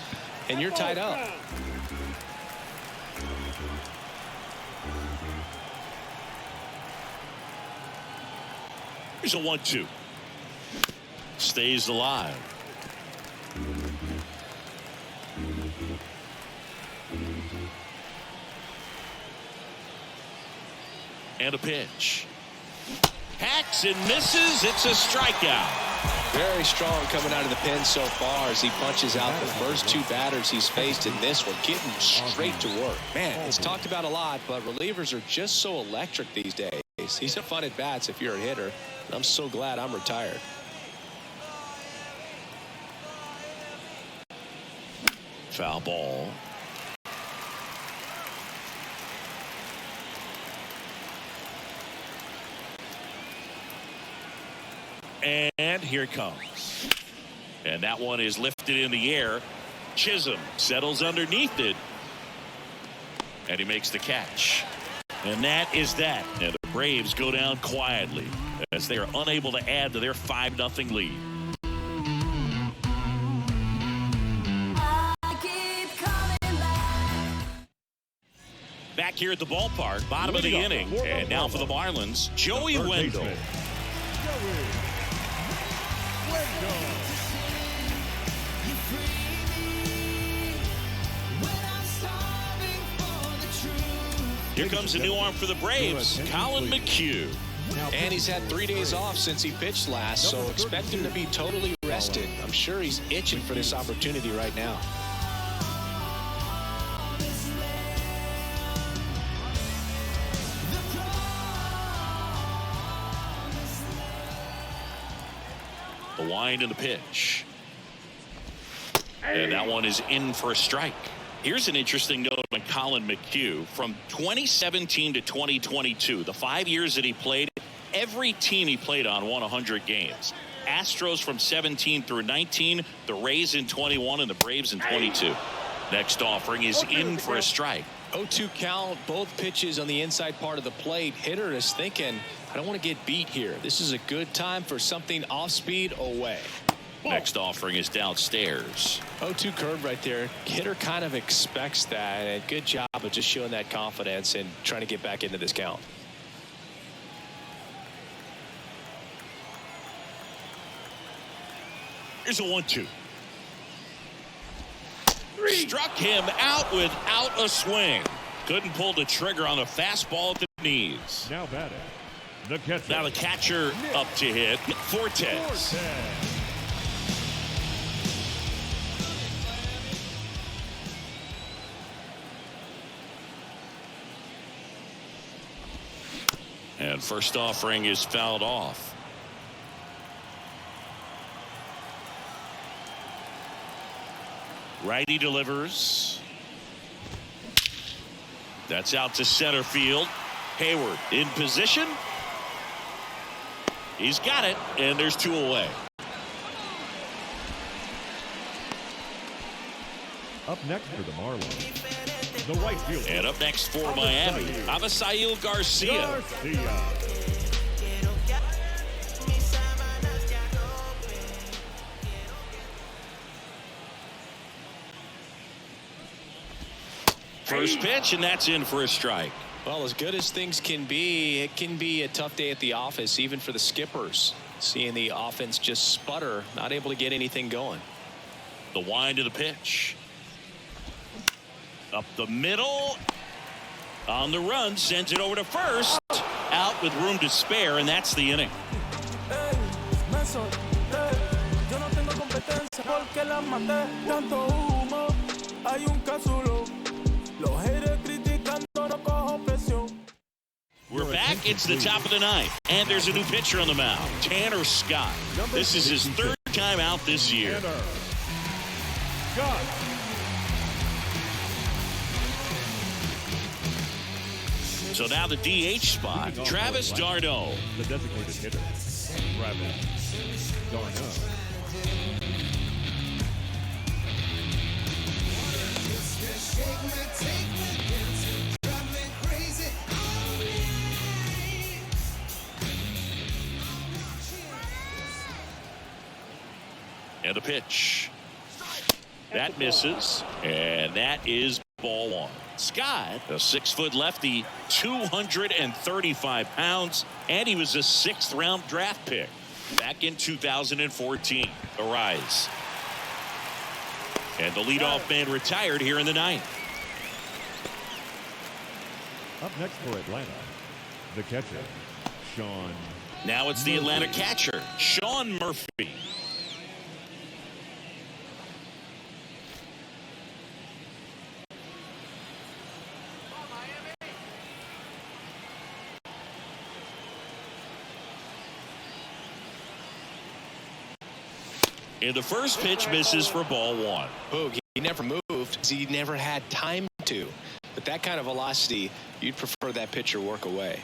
and you're tied up. Here's a 1-2. Stays alive. And a pitch. Hacks and misses. It's a strikeout. Very strong coming out of the pen so far as he punches out the first 2 batters he's faced in this one, getting straight to work. Man, it's talked about a lot, but relievers are just so electric these days. These are fun at bats if you're a hitter, and I'm so glad I'm retired. Foul ball. And here it comes. And that one is lifted in the air. Chisholm settles underneath it. And he makes the catch. And that is that. And the Braves go down quietly as they are unable to add to their 5-0 lead. Back here at the ballpark, bottom of the inning. And now for the Marlins, Joey Wendell. Here comes a new arm for the Braves, Colin McHugh. And he's had 3 days off since he pitched last, so expect him to be totally rested. I'm sure he's itching for this opportunity right now. The wind and the pitch. And that one is in for a strike. Here's an interesting note on Colin McHugh. From 2017 to 2022, the 5 years that he played, every team he played on won 100 games. Astros from 17 through 19, the Rays in 21, and the Braves in 22. Next offering is in for a strike. 0-2 count, both pitches on the inside part of the plate. Hitter is thinking, I don't want to get beat here. This is a good time for something off speed away. Next offering is downstairs. 0-2 curve right there. Hitter kind of expects that, and good job of just showing that confidence and trying to get back into this count. Here's a 1-2. Struck him out without a swing. Couldn't pull the trigger on the fastball at the knees. Now batting, the catcher. Now the catcher up to hit. Fortes. And first offering is fouled off. Righty delivers. That's out to center field. Hayward in position. He's got it, and there's 2 away. Up next for the Marlins, the right fielder. And up next for Miami, Avisail Garcia. First pitch, and that's in for a strike. Well, as good as things can be, it can be a tough day at the office, even for the skippers. Seeing the offense just sputter, not able to get anything going. The wind of the pitch. Up the middle. On the run, sends it over to first. Out with room to spare, and that's the inning. We're back. It's the top of the ninth, and there's a new pitcher on the mound, Tanner Scott. This is his 3rd time out this year. So now the DH spot, Travis d'Arnaud. The designated hitter, Travis d'Arnaud. And a pitch. That misses, and that is ball 1. Scott, a 6-foot lefty, 235 pounds, and he was a 6th-round draft pick back in 2014. A rise. And the leadoff man retired here in the 9th. Up next for Atlanta, the catcher, Sean. Now it's the Atlanta catcher, Sean Murphy. And the first pitch misses for ball 1. Boog, he never moved. He never had time to. But that kind of velocity, you'd prefer that pitcher work away.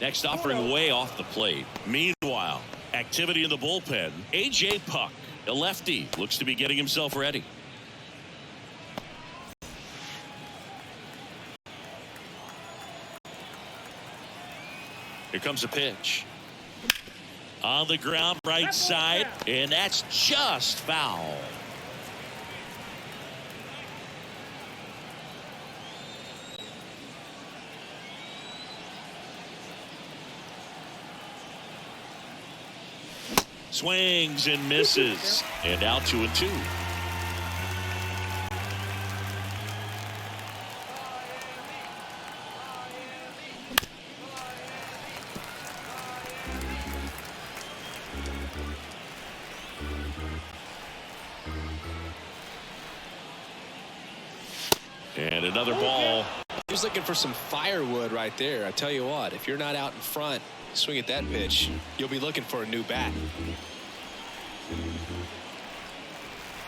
Next offering way off the plate. Meanwhile, activity in the bullpen. A.J. Puck, a lefty, looks to be getting himself ready. Here comes a pitch. On the ground, right side, and that's just foul. Swings and misses, and now 2-2. And another ball. He was looking for some firewood right there. I tell you what, if you're not out in front, swing at that pitch, you'll be looking for a new bat.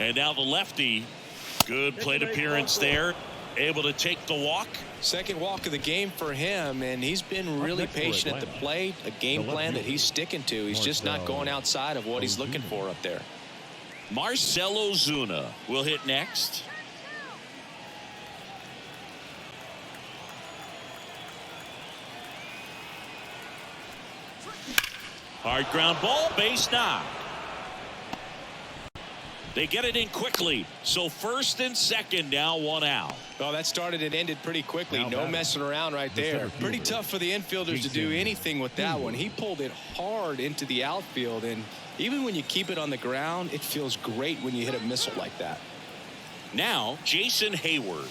And now the lefty. Good plate appearance there. Able to take the walk. Second walk of the game for him, and he's been really patient at the plate. A game plan that he's sticking to. He's just not going outside of what he's looking for up there. Marcell Ozuna will hit next. Hard ground ball, base knock. They get it in quickly. So first and second, now 1 out. Well, that started and ended pretty quickly. No messing around right there. Pretty tough for the infielders to do anything with that one. He pulled it hard into the outfield, and even when you keep it on the ground, it feels great when you hit a missile like that. Now Jason Hayward.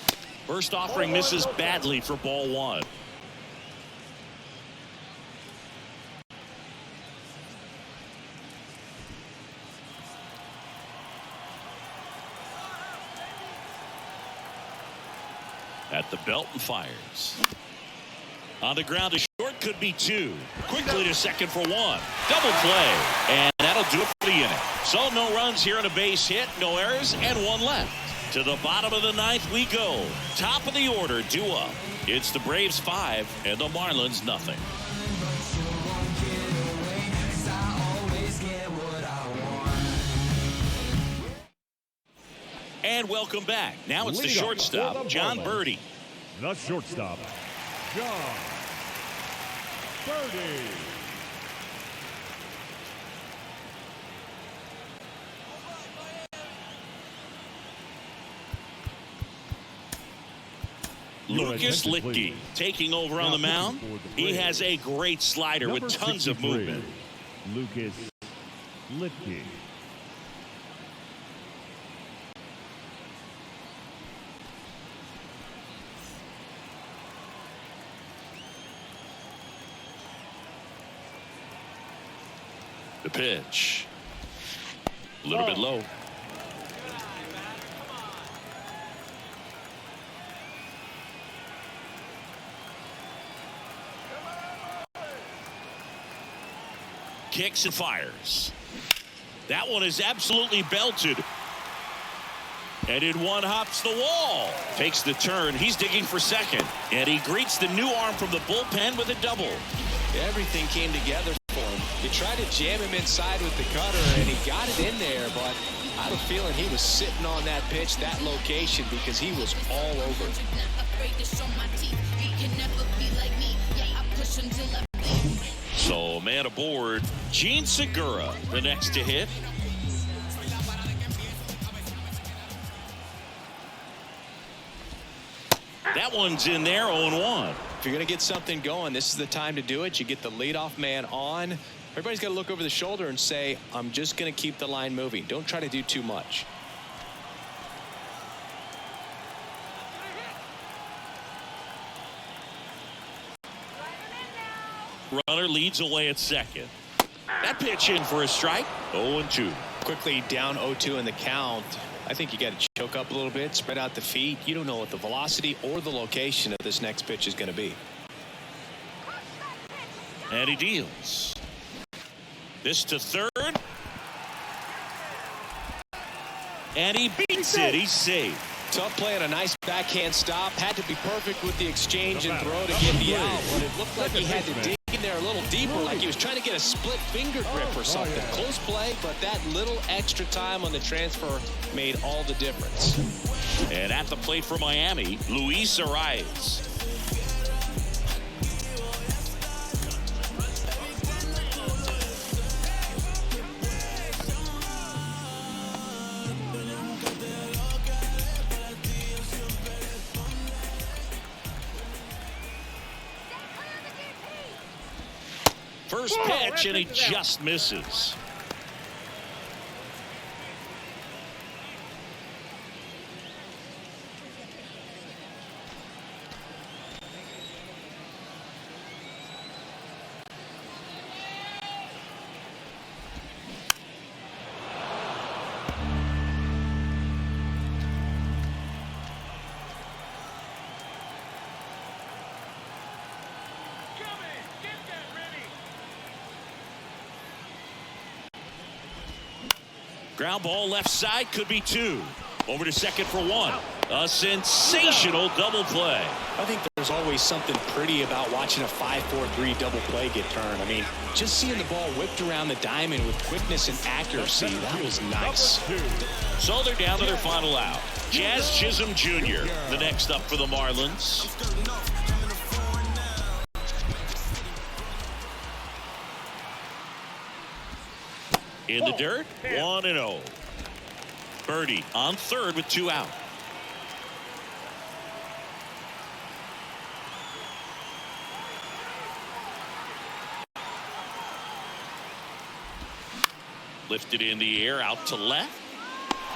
First offering misses badly for ball one. At the belt and fires. On the ground to short, could be two. Quickly to second for one. Double play. And that'll do it for the inning. So no runs here on a base hit, no errors, and one left. To the bottom of the ninth we go. Top of the order, due up. It's the Braves 5 and the Marlins nothing. And welcome back. Now it's the shortstop, John Birdie. The shortstop, John Birdie. Lucas Litke taking over on the mound. He has a great slider with tons of movement. Lucas Litke. The pitch. A little bit low. Kicks and fires. That one is absolutely belted. And in one hops the wall. Takes the turn. He's digging for second. And he greets the new arm from the bullpen with a double. Everything came together for him. He tried to jam him inside with the cutter, and he got it in there, but I have a feeling he was sitting on that pitch, that location, because he was all over it. So, man aboard, Gene Segura, the next to hit. That one's in there, 0-1. If you're going to get something going, this is the time to do it. You get the leadoff man on. Everybody's got to look over the shoulder and say, I'm just going to keep the line moving. Don't try to do too much. Runner leads away at second. That pitch in for a strike. 0-2. Quickly down 0-2 in the count. I think you got to choke up a little bit, spread out the feet. You don't know what the velocity or the location of this next pitch is going to be. And he deals. This to third. And he beats it. He's safe. Tough play and a nice backhand stop. Had to be perfect with the exchange and throw to get the out. But it looked like he had to dig in there a little deeper, like he was trying to get a split finger grip or something. Close play, but that little extra time on the transfer made all the difference. And at the plate for Miami, Luis Arias. First pitch, and he just misses. Ground ball left side, could be two. Over to second for one. A sensational double play. I think there's always something pretty about watching a 5-4-3 double play get turned. I mean, just seeing the ball whipped around the diamond with quickness and accuracy, that was nice. So they're down to their final out. Jazz Chisholm Jr., the next up for the Marlins. In the dirt, 1-0. Birdie on third with two out. Lifted in the air out to left.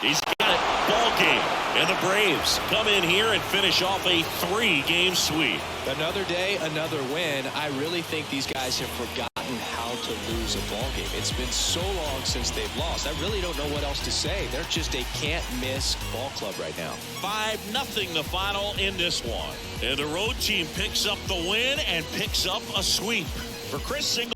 He's got it. Ball game. And the Braves come in here and finish off a 3-game sweep. Another day, another win. I really think these guys have forgotten how to lose a ball game. It's been so long since they've lost. I really don't know what else to say. They're just a can't-miss ball club right now. 5-0 the final in this one. And the road team picks up the win and picks up a sweep. For Chris Single.